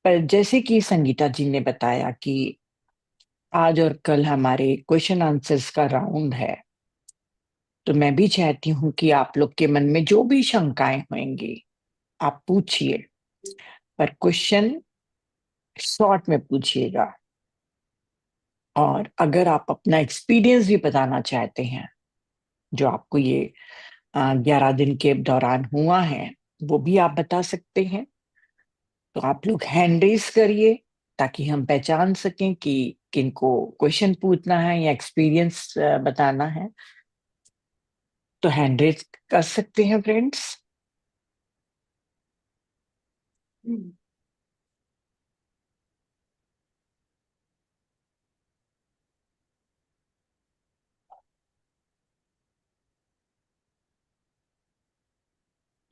पर जैसे कि संगीता जी ने बताया कि आज और कल हमारे क्वेश्चन आंसर्स का राउंड है, तो मैं भी चाहती हूँ कि आप लोग के मन में जो भी शंकाएं होंगी आप पूछिए, पर क्वेश्चन शॉर्ट में पूछिएगा। और अगर आप अपना एक्सपीरियंस भी बताना चाहते हैं, जो आपको ये 11 दिन के दौरान हुआ है, वो भी आप बता सकते हैं। तो आप लोग हैंड रेस करिए ताकि हम पहचान सकें कि किनको क्वेश्चन पूछना है या एक्सपीरियंस बताना है। तो हैंड रेस कर सकते हैं फ्रेंड्स। हम्म।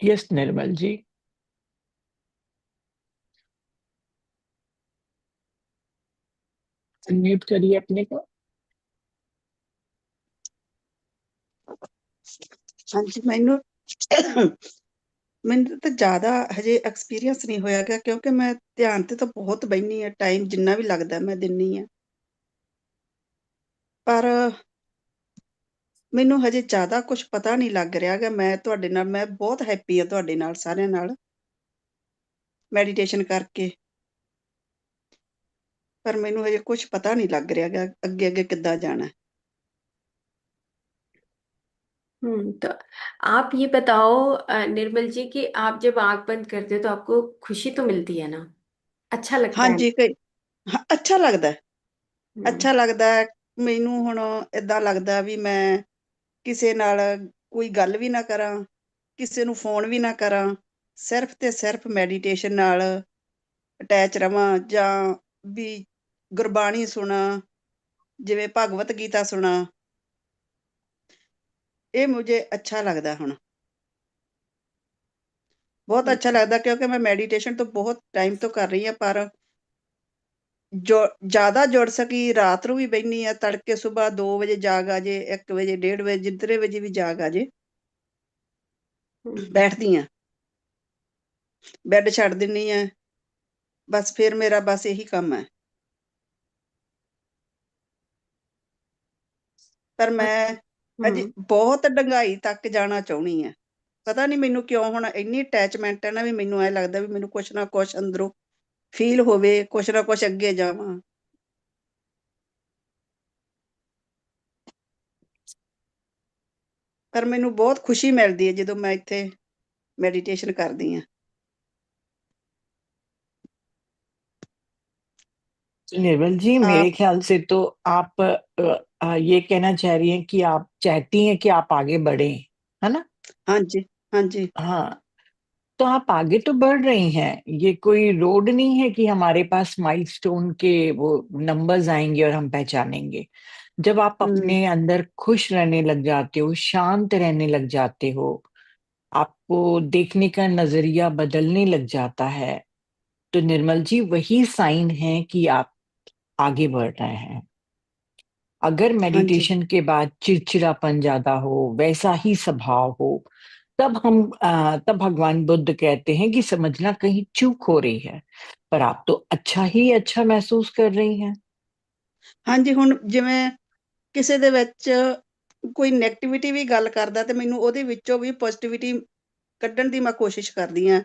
यस निर्मल जी। अनम्यूट करिए अपने को। ਹਾਂਜੀ ਮੈਨੂੰ ਮੈਨੂੰ ਤਾਂ ਜ਼ਿਆਦਾ ਹਜੇ ਐਕਸਪੀਰੀਅੰਸ ਨਹੀਂ ਹੋਇਆਗਾ ਕਿਉਂਕਿ ਮੈਂ ਧਿਆਨ ਤੇ ਤਾਂ ਬਹੁਤ ਬਹਿਨੀ ਆ ਟਾਈਮ ਜਿੰਨਾ ਵੀ ਲੱਗਦਾ ਮੈਂ ਦਿੰਨੀ ਆ ਪਰ ਮੈਨੂੰ ਹਜੇ ਜ਼ਿਆਦਾ ਕੁਝ ਪਤਾ ਨਹੀਂ ਲੱਗ ਰਿਹਾਗਾ ਮੈਂ ਤੁਹਾਡੇ ਨਾਲ ਮੈਂ ਬਹੁਤ ਹੈਪੀ ਆ ਤੁਹਾਡੇ ਨਾਲ ਸਾਰਿਆਂ ਨਾਲ ਮੈਡੀਟੇਸ਼ਨ ਕਰਕੇ पर ਮੈਨੂੰ ਹਜੇ ਕੁਝ ਪਤਾ ਨਹੀਂ ਲੱਗ ਰਿਹਾਗਾ ਅੱਗੇ ਅੱਗੇ ਕਿੱਦਾਂ ਜਾਣਾ तो आप ये बताओ निर्मल जी कि आप जब आंख बंद करते हो तो आपको खुशी तो मिलती है ना? अच्छा लगता है? ਹਾਂਜੀ ਅੱਛਾ ਲੱਗਦਾ हम्म। ਅੱਛਾ ਲੱਗਦਾ ਮੈਨੂੰ ਹੁਣ ਏਦਾਂ ਲੱਗਦਾ ਵੀ ਮੈਂ ਕਿਸੇ ਨਾਲ ਕੋਈ ਗੱਲ ਵੀ ਨਾ ਕਰਾਂ ਕਿਸੇ ਨੂੰ ਫੋਨ ਵੀ ਨਾ ਕਰਾਂ ਸਿਰਫ ਤੇ ਸਿਰਫ ਮੈਡੀਟੇਸ਼ਨ ਨਾਲ ਅਟੈਚ ਰਵਾਂ ਜਾਂ ਵੀ ਗੁਰਬਾਣੀ ਸੁਣਾ ਜਿਵੇਂ ਭਗਵਤ ਗੀਤਾ ਸੁਣਾ ਇਹ ਮੁਝੇ ਅੱਛਾ ਲੱਗਦਾ ਹੁਣ ਬਹੁਤ ਅੱਛਾ हम्म। ਲੱਗਦਾ ਕਿਉਂਕਿ ਮੈਂ ਮੈਡੀਟੇਸ਼ਨ ਤੋਂ ਬਹੁਤ ਟਾਈਮ ਤੋਂ ਕਰ ਰਹੀ ਹਾਂ ਪਰ ਜੋ ਜ਼ਿਆਦਾ ਜੁੜ ਸਕੀ ਰਾਤ ਨੂੰ ਵੀ ਬਹਿਨੀ ਆ ਤੜਕੇ ਸਵੇਰ 2 ਵਜੇ ਜਾਗ ਆ ਜੇ 1 ਵਜੇ 1:30 ਵਜੇ ਜਿੱਧਰੇ ਵਜੇ ਵੀ ਜਾਗ ਆ ਜੇ हम्म। ਬੈਠਦੀ ਆ ਬੈੱਡ ਛੱਡ ਦਿੰਨੀ ਆ ਬਸ ਫਿਰ ਮੇਰਾ ਬਸ ਇਹੀ ਕੰਮ ਹੈ ਪਰ ਮੈਂ ਅਜੇ हम्म। ਬਹੁਤ ਡੂੰਘਾਈ ਤੱਕ ਜਾਣਾ ਚਾਹੁੰਦੀ ਆ ਪਤਾ ਨਹੀਂ ਮੈਨੂੰ ਕਿਉਂ ਹੁਣ ਇੰਨੀ ਅਟੈਚਮੈਂਟ ਹੈ ਨਾ ਵੀ ਮੈਨੂੰ ਐ ਲੱਗਦਾ ਵੀ ਮੈਨੂੰ ਕੁਛ ਨਾ ਕੁਛ ਅੰਦਰੋਂ ਫੀਲ ਹੋਵੇ ਕੁਛ ਨਾ ਕੁਛ ਅੱਗੇ ਜਾਵਾਂ ਪਰ ਮੈਨੂੰ ਬਹੁਤ ਖੁਸ਼ੀ ਮਿਲਦੀ ਹੈ ਜਦੋਂ ਮੈਂ ਇੱਥੇ ਮੈਡੀਟੇਸ਼ਨ करती हैं निर्मल जी, आप मेरे ख्याल से तो आप ये कहना चाह रही हैं कि आप चाहती हैं कि आप आगे बढ़े, है ना? हाँ जी हाँ जी हाँ, तो आप आगे तो बढ़ रही हैं। ये कोई रोड नहीं है कि हमारे पास माइलस्टोन के वो नंबर्स आएंगे और हम पहचानेंगे। जब आप हम्म अपने अंदर खुश रहने लग जाते हो, शांत रहने लग जाते हो, आपको देखने का नजरिया बदलने लग जाता है, तो निर्मल जी वही साइन है कि आप आगे बढ़ रहे हैं। अगर हाँ जी मेडिटेशन के बाद चिड़चिड़ापन ज्यादा हो, वैसा ही स्वभाव हो, तब भगवान बुद्ध कहते हैं कि समझना कहीं चूक हो रही है। पर आप तो अच्छा ही अच्छा महसूस कर रही हैं। हाँ जी ਹੁਣ ਜਿਵੇਂ ਕਿਸੇ ਦੇ ਵਿੱਚ ਕੋਈ ਨੈਗੇਟਿਵਿਟੀ ਵੀ ਗੱਲ ਕਰਦਾ ਤੇ ਮੈਨੂੰ ਉਹਦੇ ਵਿੱਚੋਂ ਵੀ ਪੋਜ਼ਿਟਿਵਿਟੀ ਕੱਢਣ ਦੀ ਮੈਂ ਕੋਸ਼ਿਸ਼ ਕਰਦੀ ਹਾਂ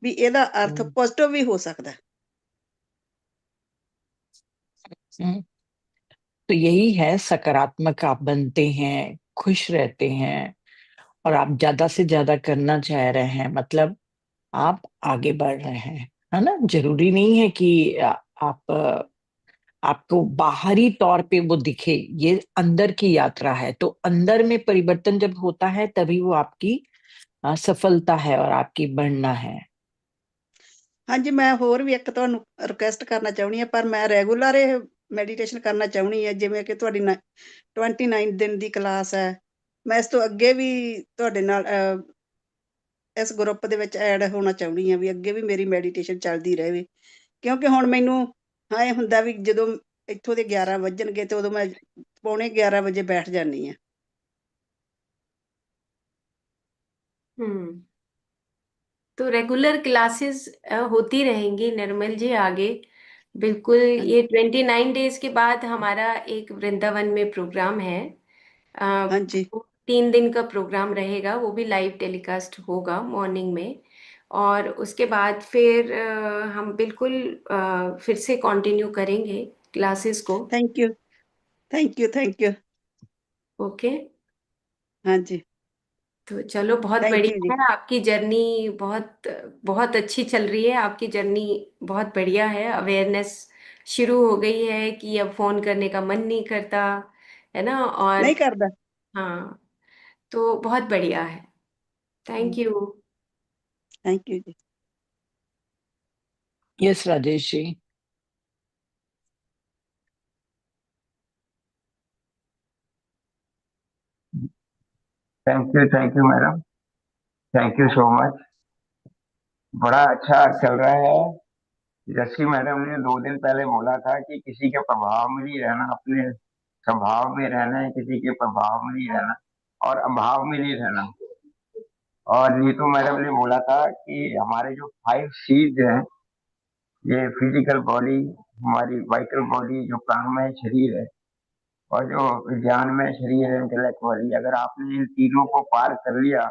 ਵੀ ਇਹਦਾ ਅਰਥ हम्म, ਪੋਜ਼ਿਟਿਵ ਵੀ ਹੋ सकता है हम्म। तो यही है, सकारात्मक आप बनते हैं, खुश रहते हैं, और आप ज्यादा से ज्यादा करना चाह रहे हैं, मतलब आप आगे बढ़ रहे हैं, है ना? जरूरी नहीं है कि आप आपको बाहरी तौर पे वो दिखे। ये अंदर की यात्रा है, तो अंदर में परिवर्तन जब होता है तभी वो आपकी सफलता है और आपकी बढ़ना है। हाँ जी मैं ਹੋਰ ਵੀ ਇੱਕ ਤੁਹਾਨੂੰ ਰਿਕੁਐਸਟ ਕਰਨਾ ਚਾਹੁੰਦੀ ਹਾਂ ਪਰ ਮੈਂ ਰੈਗੂਲਰ ਇਹ ਮੈਡੀਟੇਸ਼ਨ ਕਰਨਾ ਚਾਹੁੰਦੀ ਹਾਂ ਜਿਵੇਂ ਕਿ ਤੁਹਾਡੀ 29 ਦਿਨ ਦੀ ਕਲਾਸ ਹੈ ਮੈਂ ਇਸ ਤੋਂ ਅੱਗੇ ਵੀ ਤੁਹਾਡੇ ਨਾਲ ਇਸ ਗਰੁੱਪ ਦੇ ਵਿੱਚ ਐਡ ਹੋਣਾ ਚਾਹੁੰਦੀ ਹਾਂ ਵੀ ਅੱਗੇ ਵੀ ਮੇਰੀ ਮੈਡੀਟੇਸ਼ਨ ਚੱਲਦੀ ਰਹੇ ਕਿਉਂਕਿ ਹੁਣ ਮੈਨੂੰ ਇਹ ਹੁੰਦਾ ਵੀ ਜਦੋਂ ਇੱਥੋਂ ਦੇ 11 ਵੱਜਣਗੇ ਤੇ ਉਦੋਂ ਮੈਂ ਪੌਣੇ 11 ਵਜੇ ਬੈਠ ਜਾਂਦੀ ਹਾਂ हम्म। तो रेगुलर क्लासेस होती रहेंगी निर्मल जी आगे। बिल्कुल। हाँ ये 29 डेज के बाद हमारा एक वृंदावन में प्रोग्राम है। हाँ जी। 3 दिन का प्रोग्राम रहेगा, वो भी लाइव टेलीकास्ट होगा मॉर्निंग में। और उसके बाद फिर हम बिल्कुल फिर से कंटिन्यू करेंगे क्लासेस को। Thank you, thank you, thank you. Okay. हाँ जी। तो चलो, बहुत थैंक यू बढ़िया जी। है आपकी जर्नी। बहुत बहुत अच्छी चल रही है आपकी जर्नी। बहुत बढ़िया है। अवेयरनेस शुरू हो गई है कि अब फोन करने का मन नहीं करता, है ना? और नहीं करदा। हाँ, तो बहुत बढ़िया है। Thank you. Thank you ji. Yes Rajesh ji. Thank you madam. Thank you so much. बड़ा अच्छा चल रहा है। जैसी मैडम ने 2 दिन पहले बोला था कि किसी के प्रभाव में नहीं रहना, अपने स्वभाव में रहना है, किसी के प्रभाव में नहीं रहना और अभाव में नहीं रहना। और नीतू मैडम ने बोला था कि हमारे जो 5 सीज हैं, ये फिजिकल बॉडी, हमारी वाइटल बॉडी, जो प्राणमय शरीर है, और जो ज्ञानमय शरीर है, इंटेलेक्ट बॉडी, अगर आपने इन तीनों को पार कर लिया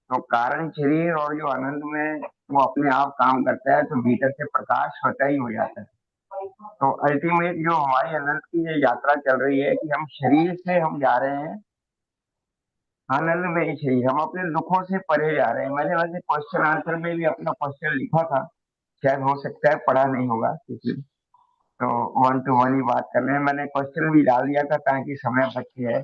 तो कारण शरीर और जो आनंद में वो अपने आप काम करता है, तो भीतर से प्रकाश स्वतः ही हो जाता है। तो अल्टीमेट जो हमारी अनंत की ये यात्रा चल रही है कि हम शरीर से हम जा रहे हैं आनंद में ही शरीर, हम अपने दुखों से परे जा रहे हैं। मैंने वैसे क्वेश्चन आंसर में भी अपना क्वेश्चन लिखा था, शायद हो सकता है पढ़ा नहीं होगा किसी, तो 1 to 1 ही बात कर रहे हैं। मैंने क्वेश्चन भी डाल दिया था ताकि समय बच जाए।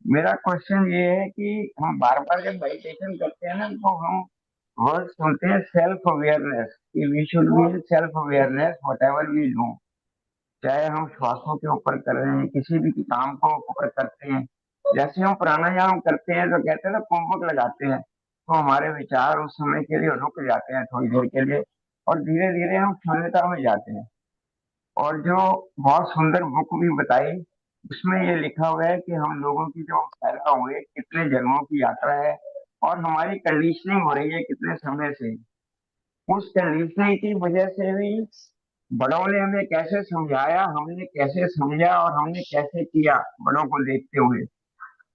मेरा क्वेश्चन ये है कि हम बार बार जब मेडिटेशन करते हैं ना, तो हम वर्ड सुनते हैं सेल्फ अवेयरनेस, कि we should be self awareness whatever we do. चाहे हम श्वासों के ऊपर कर रहे हैं, किसी भी काम को ऊपर करते हैं, जैसे हम प्राणायाम करते हैं तो कहते हैं ना, कुंभक लगाते हैं, तो हमारे विचार उस समय के लिए रुक जाते हैं थोड़ी देर के लिए, और धीरे धीरे हम शून्यता में जाते हैं। और जो बहुत सुंदर बुक भी बताई, उसमें ये लिखा हुआ है कि हम लोगों की जो पैदा हुए कितने जन्मों की यात्रा है, और हमारी कंडीशनिंग हो रही है कितने समय से। उस कंडीशनिंग की वजह से भी बड़ों ने हमें कैसे समझाया, हमने कैसे समझा और हमने कैसे किया बड़ों को देखते हुए,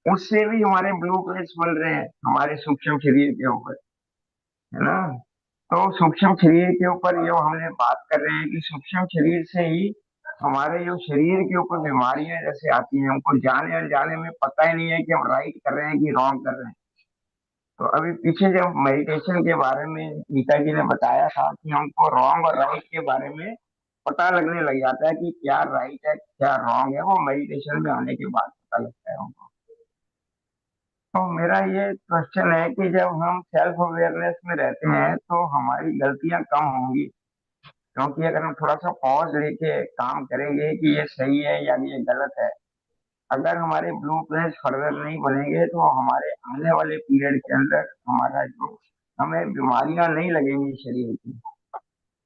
उससे भी हमारे ब्लू प्रिंट्स बन रहे हैं हमारे सूक्ष्म शरीर के ऊपर, है ना? तो सूक्ष्म शरीर के ऊपर जो हमने बात कर रहे हैं कि सूक्ष्म शरीर से ही हमारे जो शरीर के ऊपर बीमारियां जैसे आती हैं, हमको जाने अनजाने में पता ही नहीं है कि हम राइट कर रहे हैं कि रॉन्ग कर रहे हैं। तो अभी पीछे जब मेडिटेशन के बारे में गीता जी ने बताया था कि हमको रॉन्ग और राइट के बारे में पता लगने लग जाता है कि क्या राइट है क्या रॉन्ग है, वो मेडिटेशन में आने के बाद पता लगता है हमको। तो मेरा ये क्वेश्चन है कि जब हम सेल्फ अवेयरनेस में रहते हैं तो हमारी गलतियां कम होंगी, क्योंकि अगर हम थोड़ा सा पॉज लेके काम करेंगे कि ये सही है या ये गलत है, अगर हमारे ब्लूप्रिंट्स फर्दर नहीं बनेंगे तो हमारे आने वाले पीरियड के अंदर हमारा जो हमें बीमारियां नहीं लगेंगी शरीर की।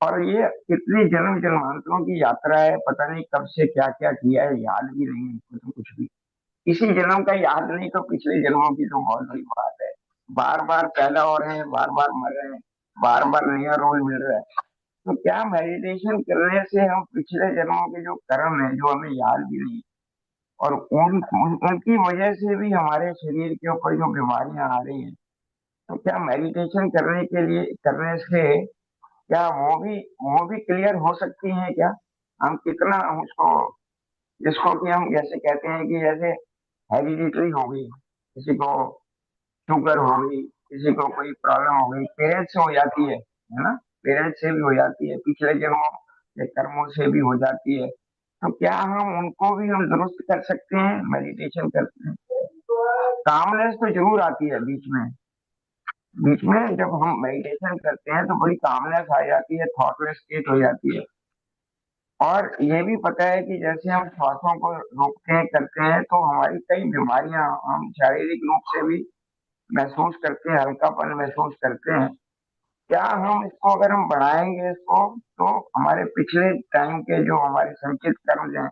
और ये कितनी जन्म जन्मांतरों की यात्रा है, पता नहीं कब से क्या क्या किया है, याद भी नहीं है तो कुछ भी। इसी जन्म का याद नहीं तो पिछले जन्मों की तो बहुत बड़ी बात है। बार बार पैदा हो रहे हैं, बार बार मर रहे हैं, बार बार नया रोल मिल रहा है। तो क्या मेडिटेशन करने से हम पिछले जन्मों के जो कर्म है जो हमें याद भी नहीं, और उनकी वजह से भी हमारे शरीर के ऊपर जो बीमारियां आ रही हैं, तो क्या मेडिटेशन करने से क्या वो भी क्लियर हो सकती हैं क्या? हम कितना हम उसको, जिसको कि हम जैसे कहते हैं कि जैसे हेरिडिटरी हो गई, किसी को शुगर हो गई, किसी को कोई प्रॉब्लम हो गई, पेरेंट्स से हो जाती है ना? पेरेंट्स से भी हो जाती है, पिछले जन्मों के कर्मों से भी हो जाती है। तो क्या हम उनको भी हम दुरुस्त कर सकते हैं मेडिटेशन करते हैं? कामनेस तो जरूर आती है बीच में, बीच में जब हम मेडिटेशन करते हैं तो बड़ी कामनेस आ जाती है, थॉटलेस स्टेट हो जाती है। और ये भी पता है कि जैसे हम श्वासों को रोकते हैं करते हैं तो हमारी कई बीमारियां हम शारीरिक रूप से भी महसूस करते हैं, हल्कापन महसूस करते हैं। क्या हम इसको अगर हम बढ़ाएंगे इसको, तो हमारे पिछले टाइम के जो हमारे संचित कर्म हैं,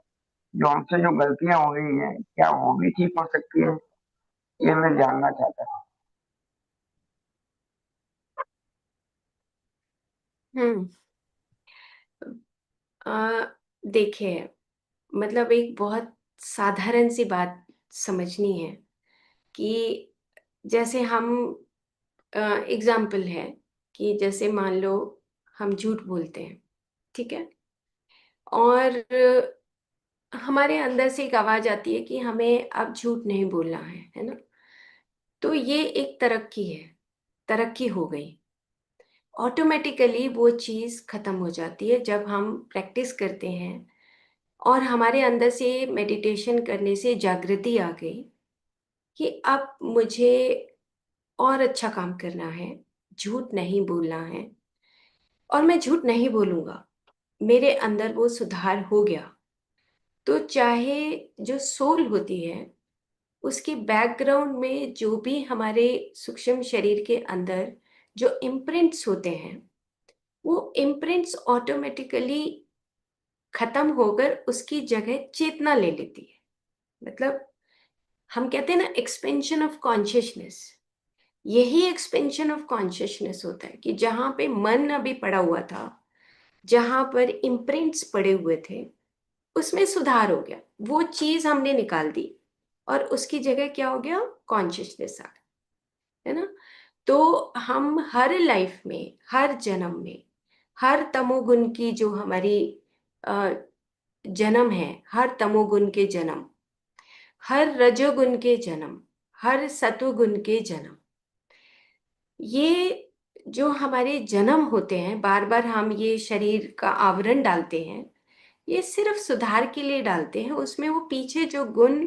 जो हमसे जो गलतियां हो रही हैं, क्या वो भी ठीक हो सकती है? ये मैं जानना चाहता हूँ। हम्म। आ, देखिए, मतलब एक बहुत साधारण सी बात समझनी है कि जैसे हम, एग्जाम्पल है कि जैसे मान लो हम झूठ बोलते हैं, ठीक है, और हमारे अंदर से एक आवाज आती है कि हमें अब झूठ नहीं बोलना है ना। तो ये एक तरक्की है, तरक्की हो गई। ऑटोमेटिकली वो चीज़ खत्म हो जाती है जब हम प्रैक्टिस करते हैं और हमारे अंदर से मेडिटेशन करने से जागृति आ गई कि अब मुझे और अच्छा काम करना है, झूठ नहीं बोलना है, और मैं झूठ नहीं बोलूंगा। मेरे अंदर वो सुधार हो गया। तो चाहे जो सोल होती है उसके बैकग्राउंड में जो भी हमारे सूक्ष्म शरीर के अंदर जो इम्प्रिंट्स होते हैं, वो इम्प्रिंट्स ऑटोमेटिकली खत्म होकर उसकी जगह चेतना ले लेती है। मतलब हम कहते हैं ना, एक्सपेंशन ऑफ कॉन्शियसनेस। यही एक्सपेंशन ऑफ कॉन्शियसनेस होता है कि जहां पे मन अभी पड़ा हुआ था, जहां पर इम्प्रिंट्स पड़े हुए थे, उसमें सुधार हो गया। वो चीज हमने निकाल दी और उसकी जगह क्या हो गया, कॉन्शियसनेस आ गया, है ना। तो हम हर लाइफ में, हर जन्म में, हर तमोगुण की जो हमारी अ, जन्म है, हर तमोगुण के जन्म, हर रजोगुण के जन्म, हर सतोगुण के जन्म, ये जो हमारे जन्म होते हैं, बार बार हम ये शरीर का आवरण डालते हैं, ये सिर्फ सुधार के लिए डालते हैं। उसमें वो पीछे जो गुण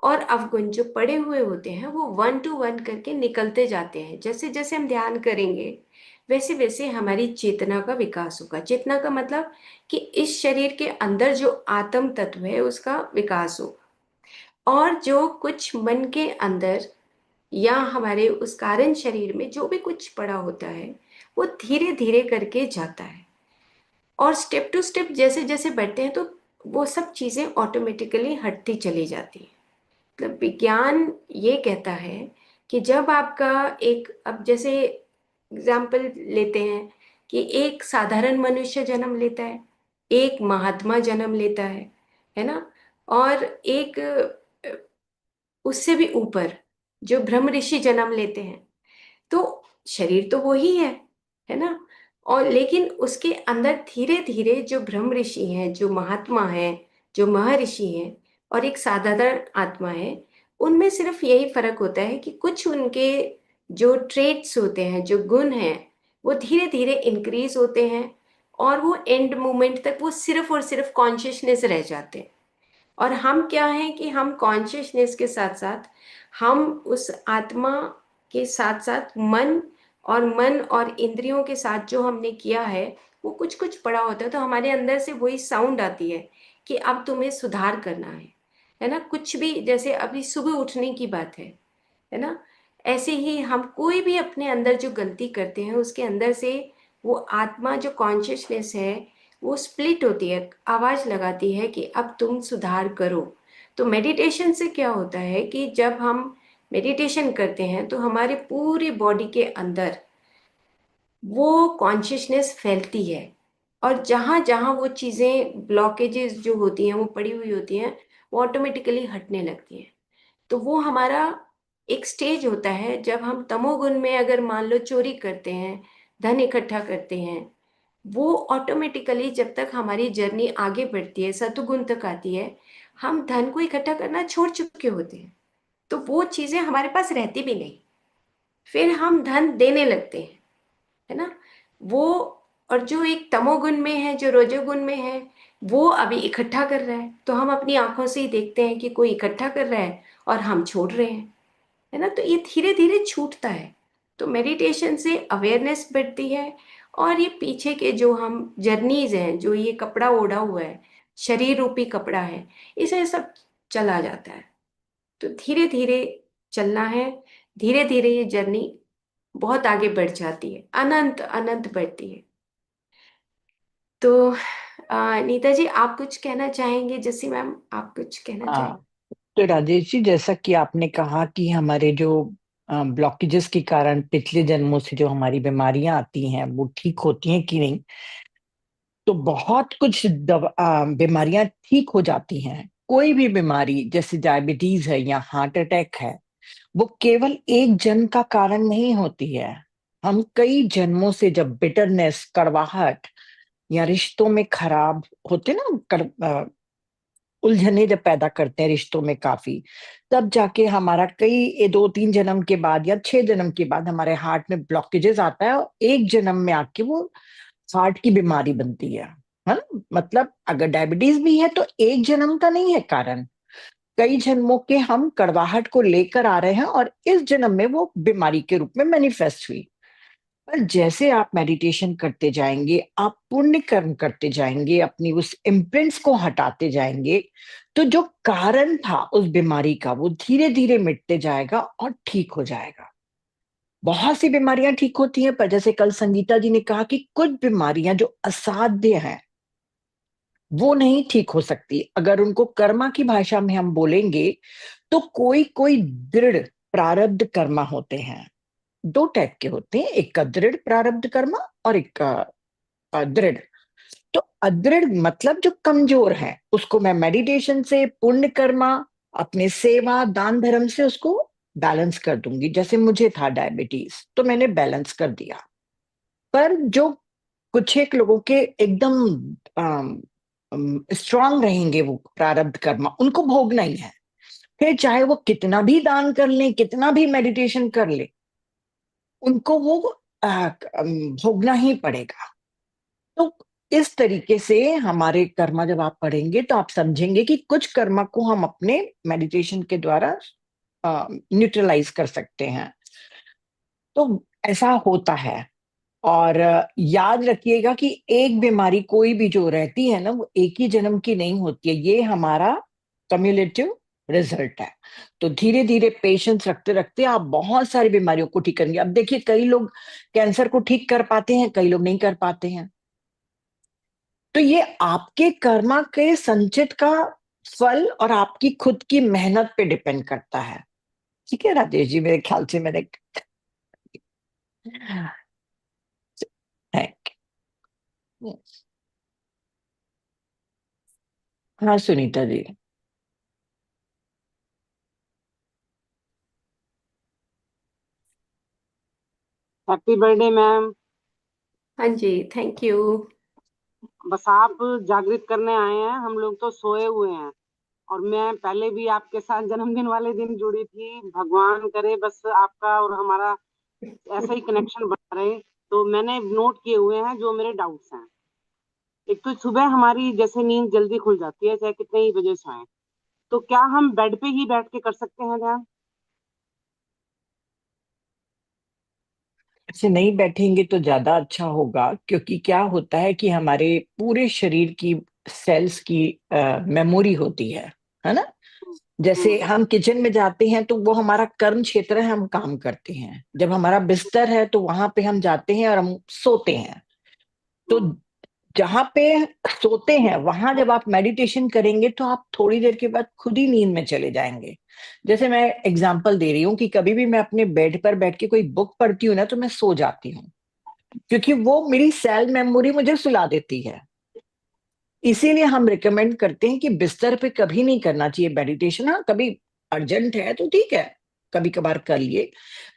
और अवगुण जो पड़े हुए होते हैं वो 1 to 1 करके निकलते जाते हैं। जैसे जैसे हम ध्यान करेंगे वैसे वैसे हमारी चेतना का विकास होगा। चेतना का मतलब कि इस शरीर के अंदर जो आत्म तत्व है उसका विकास हो, और जो कुछ मन के अंदर या हमारे उस कारण शरीर में जो भी कुछ पड़ा होता है वो धीरे धीरे करके जाता है। और स्टेप टू स्टेप जैसे जैसे बढ़ते हैं तो वो सब चीजें ऑटोमेटिकली हटती चली जाती हैं। मतलब विज्ञान ये कहता है कि जब आपका एक, अब जैसे एग्जाम्पल लेते हैं कि एक साधारण मनुष्य जन्म लेता है, एक महात्मा जन्म लेता है ना, और एक उससे भी ऊपर जो ब्रह्म ऋषि जन्म लेते हैं। तो शरीर तो वो ही है ना। और लेकिन उसके अंदर धीरे धीरे जो ब्रह्म ऋषि हैं, जो महात्मा हैं, जो महर्षि हैं, और एक साधारण आत्मा है, उनमें सिर्फ यही फर्क होता है कि कुछ उनके जो ट्रेट्स होते हैं, जो गुण हैं, वो धीरे धीरे इंक्रीज होते हैं, और वो एंड मोमेंट तक वो सिर्फ और सिर्फ कॉन्शियसनेस रह जाते हैं। और हम क्या हैं कि हम कॉन्शियसनेस के साथ साथ हम उस आत्मा के साथ साथ मन और इंद्रियों के साथ जो हमने किया है वो कुछ कुछ पड़ा होता है। तो हमारे अंदर से वही साउंड आती है कि अब तुम्हें सुधार करना है ना। कुछ भी, जैसे अभी सुबह उठने की बात है ना, ऐसे ही हम कोई भी अपने अंदर जो गलती करते हैं उसके अंदर से वो आत्मा जो कॉन्शियसनेस है वो स्प्लिट होती है, आवाज लगाती है कि अब तुम सुधार करो। तो मेडिटेशन से क्या होता है कि जब हम मेडिटेशन करते हैं तो हमारे पूरी बॉडी के अंदर वो कॉन्शियसनेस फैलती है, और जहाँ जहाँ वो चीज़ें ब्लॉकेजेस जो होती हैं वो पड़ी हुई होती हैं, वो ऑटोमेटिकली हटने लगती हैं। तो वो हमारा एक स्टेज होता है जब हम तमोगुण में अगर मान लो चोरी करते हैं, धन इकट्ठा करते हैं, वो ऑटोमेटिकली जब तक हमारी जर्नी आगे बढ़ती है, सतुगुण तक आती है, हम धन को इकट्ठा करना छोड़ चुके होते हैं। तो वो चीजें हमारे पास रहती भी नहीं, फिर हम धन देने लगते हैं, है ना। वो, और जो एक तमोगुण में है, जो रजोगुण में है, वो अभी इकट्ठा कर रहा है, तो हम अपनी आंखों से ही देखते हैं कि कोई इकट्ठा कर रहा है और हम छोड़ रहे हैं, है ना। तो ये धीरे धीरे छूटता है। तो मेडिटेशन से अवेयरनेस बढ़ती है, और ये पीछे के जो हम जर्नीज हैं, जो ये कपड़ा ओढ़ा हुआ है, शरीर रूपी कपड़ा है, इसे सब चला जाता है। तो धीरे धीरे चलना है, धीरे धीरे ये जर्नी बहुत आगे बढ़ जाती है, अनंत अनंत बढ़ती है। तो नीता जी, आप कुछ कहना चाहेंगे? जैसी मैम, आप कुछ कहना चाहेंगे? हाँ, तो राजेश जी, जैसा कि आपने कहा कि हमारे जो ब्लॉकेजेस के कारण पिछले जन्मों से जो हमारी बीमारियां आती हैं वो ठीक होती हैं कि नहीं। तो बहुत कुछ बीमारियां ठीक हो जाती हैं। कोई भी बीमारी जैसे डायबिटीज है या हार्ट अटैक है, वो केवल एक जन्म का कारण नहीं होती है। हम कई जन्मों से जब बिटरनेस, कड़वाहट या रिश्तों में खराब होते ना, उलझने जब पैदा करते हैं रिश्तों में काफी, तब जाके हमारा कई 2-3 जन्म के बाद या 6 जन्म के बाद हमारे हार्ट में ब्लॉकेजेस आता है, और एक जन्म में आके वो हार्ट की बीमारी बनती है ना। मतलब अगर डायबिटीज भी है तो एक जन्म का नहीं है कारण, कई जन्मों के हम कड़वाहट को लेकर आ रहे हैं और इस जन्म में वो बीमारी के रूप में मैनिफेस्ट हुई। पर जैसे आप मेडिटेशन करते जाएंगे, आप पुण्य कर्म करते जाएंगे, अपनी उस इम्प्रिंट्स को हटाते जाएंगे, तो जो कारण था उस बीमारी का वो धीरे धीरे मिटते जाएगा और ठीक हो जाएगा। बहुत सी बीमारियां ठीक होती हैं, पर जैसे कल संगीता जी ने कहा कि कुछ बीमारियां जो असाध्य हैं वो नहीं ठीक हो सकती। अगर उनको कर्मा की भाषा में हम बोलेंगे तो कोई कोई दृढ़ प्रारब्ध कर्मा होते हैं। 2 टाइप के होते हैं, एक का दृढ़ प्रारब्ध कर्मा और एक का अदृढ़। तो अदृढ़ मतलब जो कमजोर है, उसको मैं मेडिटेशन से, पुण्य कर्मा, अपने सेवा दान धर्म से उसको बैलेंस कर दूंगी। जैसे मुझे था डायबिटीज तो मैंने बैलेंस कर दिया। पर जो कुछ एक लोगों के एकदम स्ट्रांग रहेंगे वो प्रारब्ध कर्मा, उनको भोगना ही है। फिर चाहे वो कितना भी दान कर ले, कितना भी मेडिटेशन कर ले, उनको वो भोगना ही पड़ेगा। तो इस तरीके से हमारे कर्मा जब आप पढ़ेंगे तो आप समझेंगे कि कुछ कर्मा को हम अपने मेडिटेशन के द्वारा न्यूट्रलाइज कर सकते हैं। तो ऐसा होता है। और याद रखिएगा कि एक बीमारी कोई भी जो रहती है ना, वो एक ही जन्म की नहीं होती है, ये हमारा कम्युलेटिव रिजल्ट है। तो धीरे धीरे पेशेंस रखते रखते आप बहुत सारी बीमारियों को ठीक करेंगे। अब देखिए, कई लोग कैंसर को ठीक कर पाते हैं, कई लोग नहीं कर पाते हैं। तो ये आपके कर्मा के संचित का फल और आपकी खुद की मेहनत पे डिपेंड करता है। ठीक है राजेश जी, मेरे ख्याल से मैंने थैंक यू। हाँ Sunita ji. Happy birthday ma'am. हाँ जी, थैंक यू। बस आप जागृत करने आए हैं, हम लोग तो सोए हुए हैं। और मैं पहले भी आपके साथ जन्मदिन वाले दिन जुड़ी थी। भगवान करे बस आपका और हमारा ऐसा ही कनेक्शन बना रहे। तो मैंने नोट किए हुए हैं जो मेरे डाउट्स हैं। एक तो सुबह हमारी जैसे नींद जल्दी खुल जाती है, चाहे कितने ही बजे सोएं। तो क्या हम बेड पे ही बैठ के कर सकते हैं ध्यान? ऐसे नहीं बैठेंगे तो ज्यादा अच्छा होगा, क्योंकि क्या होता है कि हमारे पूरे शरीर की सेल्स की मेमोरी होती है ना। जैसे हम्म। हम किचन में जाते हैं तो वो हमारा कर्म क्षेत्र है, हम काम करते हैं। जब हमारा बिस्तर है तो वहां पे हम जाते हैं और हम सोते हैं। तो हम्म। जहां पे सोते हैं वहां जब आप मेडिटेशन करेंगे तो आप थोड़ी देर के बाद खुद ही नींद में चले जाएंगे। जैसे मैं एग्जांपल दे रही हूँ कि कभी भी मैं अपने बेड पर बैठ के कोई बुक पढ़ती हूँ ना, तो मैं सो जाती हूँ, क्योंकि वो मेरी सेल मेमोरी मुझे सुला देती है। इसीलिए हम रिकमेंड करते हैं कि बिस्तर पे कभी नहीं करना चाहिए मेडिटेशन। हाँ, कभी अर्जेंट है तो ठीक है, कभी कभार कर लिए,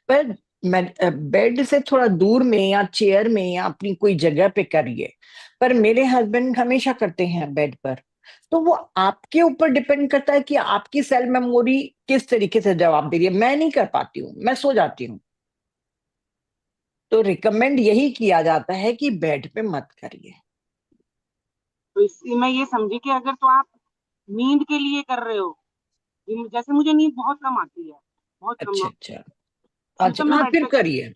पर बेड से थोड़ा दूर में या चेयर में या अपनी कोई जगह पे करिए। पर मेरे हस्बैंड हमेशा करते हैं बेड पर। तो वो आपके ऊपर डिपेंड करता है कि आपकी सेल मेमोरी किस तरीके से जवाब दे रही है। मैं नहीं कर पाती हूँ, मैं सो जाती हूँ। तो रिकमेंड यही किया जाता है कि बेड पे मत करिए। तो इससे मैं ये समझी कि अगर तो आप नींद के लिए कर रहे हो, जैसे मुझे नींद बहुत कम आती है, बहुत कम। अच्छा अच्छा। फिर तो अच्छा मैं हाँ, बेड फिर पे कर। करिए,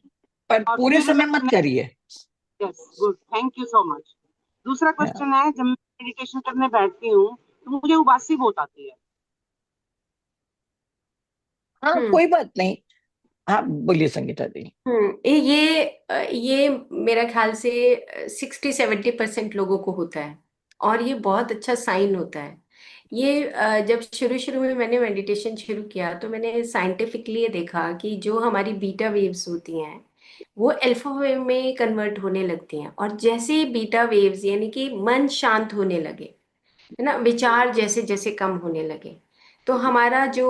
पर और पूरे फिर जब समय मैं मत करने। करिए। Yes, good, thank you so much. दूसरा हाँ क्वेश्चन है, जब मैं मेडिटेशन करने बैठती हूँ तो मुझे उबासी बहुत आती है। हाँ, हम्म। कोई बात नहीं। हाँ बोलिए संगीता जी। ये मेरा ख्याल से 60-70% लोगों को होता है, और ये बहुत अच्छा साइन होता है। ये जब शुरू शुरू में मैंने मेडिटेशन शुरू किया तो मैंने साइंटिफिकली ये देखा कि जो हमारी बीटा वेव्स होती हैं वो अल्फा वेव में कन्वर्ट होने लगती हैं, और जैसे ही बीटा वेव्स यानी कि मन शांत होने लगे, है ना, विचार जैसे जैसे कम होने लगे, तो हमारा जो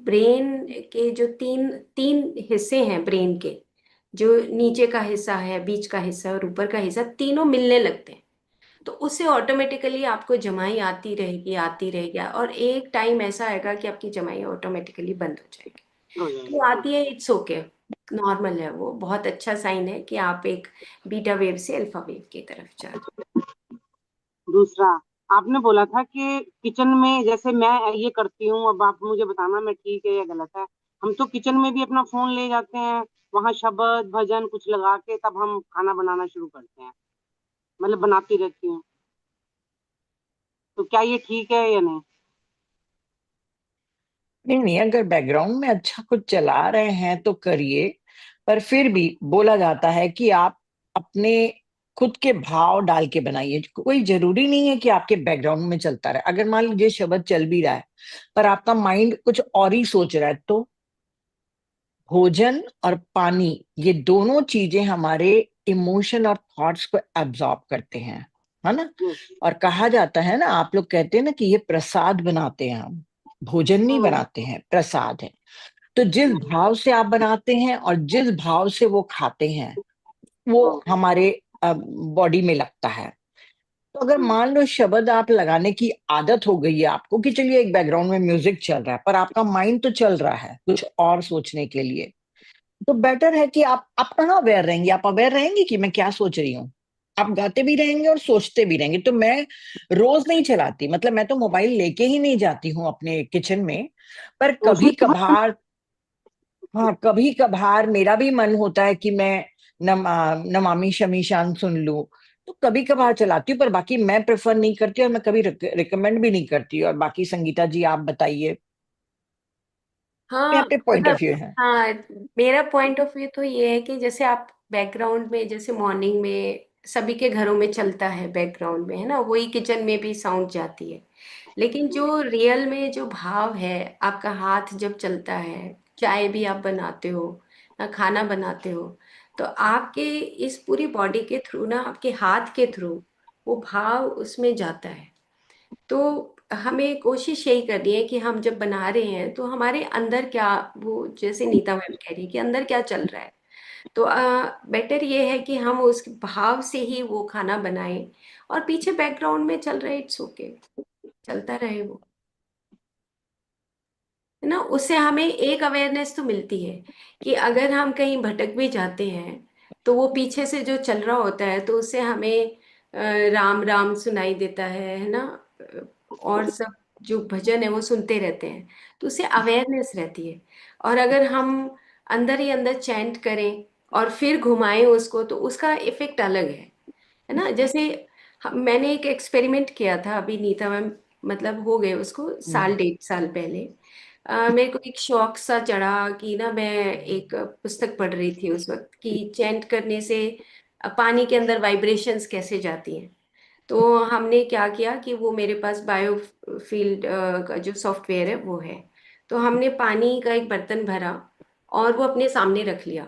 ब्रेन के जो तीन तीन हिस्से हैं ब्रेन के, जो नीचे का हिस्सा है, बीच का हिस्सा और ऊपर का हिस्सा, तीनों मिलने लगते हैं। तो उससे ऑटोमेटिकली आपको जमाई आती रहेगी, और एक टाइम ऐसा आएगा कि आपकी जमाई ऑटोमेटिकली बंद हो जाएगी। हो तो जाएगी। आती है, इट्स ओके, नॉर्मल है, वो बहुत अच्छा साइन है कि आप एक बीटा वेव से अल्फा वेव की तरफ जा रहे दूसरा, आपने बोला था कि किचन में जैसे मैं ये करती हूँ, अब आप मुझे बताना मैं ठीक है या गलत है। हम तो किचन में भी अपना फोन ले जाते हैं, वहां शब्द भजन कुछ लगा के तब हम खाना बनाना शुरू करते हैं, मतलब बनाती रहती हूँ। तो क्या ये ठीक है या नहीं? नहीं नहीं, अगर बैकग्राउंड में अच्छा कुछ चला रहे हैं तो करिए, पर फिर भी बोला जाता है कि आप अपने खुद के भाव डाल के बनाइए। कोई जरूरी नहीं है कि आपके बैकग्राउंड में चलता रहे। अगर मान लीजिए शब्द चल भी रहा है पर आपका माइंड कुछ और ही सोच रहा है, तो भोजन और पानी, ये दोनों चीजें हमारे इमोशन और थॉट्स को एब्जॉर्ब करते हैं, है ना। यस। और कहा जाता है ना, आप लोग कहते हैं ना कि ये प्रसाद बनाते हैं हम, भोजन नहीं बनाते हैं, प्रसाद है। तो जिस भाव से आप बनाते हैं और जिस भाव से वो खाते हैं, वो हमारे बॉडी में लगता है। तो अगर मान लो शब्द आप लगाने की आदत हो गई है आपको, कि चलिए एक बैकग्राउंड में म्यूजिक चल रहा है पर आपका माइंड तो चल रहा है कुछ और सोचने के लिए, तो बेटर है कि आप कहाँ अवेयर रहेंगे, आप अवेयर रहेंगे कि मैं क्या सोच रही हूँ। आप गाते भी रहेंगे और सोचते भी रहेंगे। तो मैं रोज नहीं चलाती, मतलब मैं तो मोबाइल लेके ही नहीं जाती हूँ अपने किचन में, पर तो उसमें कभी कभार, हाँ कभी कभार मेरा भी मन होता है कि मैं नमामि शमीशान सुन लूं, तो कभी कभार चलाती हूँ, पर बाकी मैं प्रेफर नहीं करती और मैं कभी रिकमेंड भी नहीं करती। और बाकी संगीता जी आप बताइए, हाँ यहाँ पे पॉइंट ऑफ मतलब, व्यू है। हाँ, मेरा पॉइंट ऑफ व्यू तो ये है कि जैसे आप बैकग्राउंड में, जैसे मॉर्निंग में सभी के घरों में चलता है बैकग्राउंड में, है ना, वही किचन में भी साउंड जाती है। लेकिन जो रियल में जो भाव है, आपका हाथ जब चलता है, चाय भी आप बनाते हो ना, खाना बनाते हो, तो आपके इस पूरी बॉडी के थ्रू ना, आपके हाथ के थ्रू वो भाव उसमें जाता है। तो हमें कोशिश यही करनी है कि हम जब बना रहे हैं तो हमारे अंदर क्या, वो जैसे नीता मैम कह रही है कि अंदर क्या चल रहा है, तो बेटर ये है कि हम उस भाव से ही वो खाना बनाएं, और पीछे बैकग्राउंड में चल रहा है, इट्स ओके, चलता रहे वो, है ना। उससे हमें एक अवेयरनेस तो मिलती है कि अगर हम कहीं भटक भी जाते हैं तो वो पीछे से जो चल रहा होता है, तो उससे हमें राम राम सुनाई देता है ना, और सब जो भजन है वो सुनते रहते हैं, तो उससे अवेयरनेस रहती है। और अगर हम अंदर ही अंदर चैंट करें और फिर घुमाएं उसको, तो उसका इफेक्ट अलग है ना। जैसे मैंने एक एक्सपेरिमेंट किया था अभी, नीता मैम, मतलब हो गए उसको साल हम्म। 1.5 साल पहले। मेरे को एक शौक सा चढ़ा कि ना, मैं एक पुस्तक पढ़ रही थी उस वक्त कि चैंट करने से पानी के अंदर वाइब्रेशंस कैसे जाती हैं। तो हमने क्या किया कि वो मेरे पास बायो फील्ड का जो सॉफ्टवेयर है वो है, तो हमने पानी का एक बर्तन भरा और वो अपने सामने रख लिया,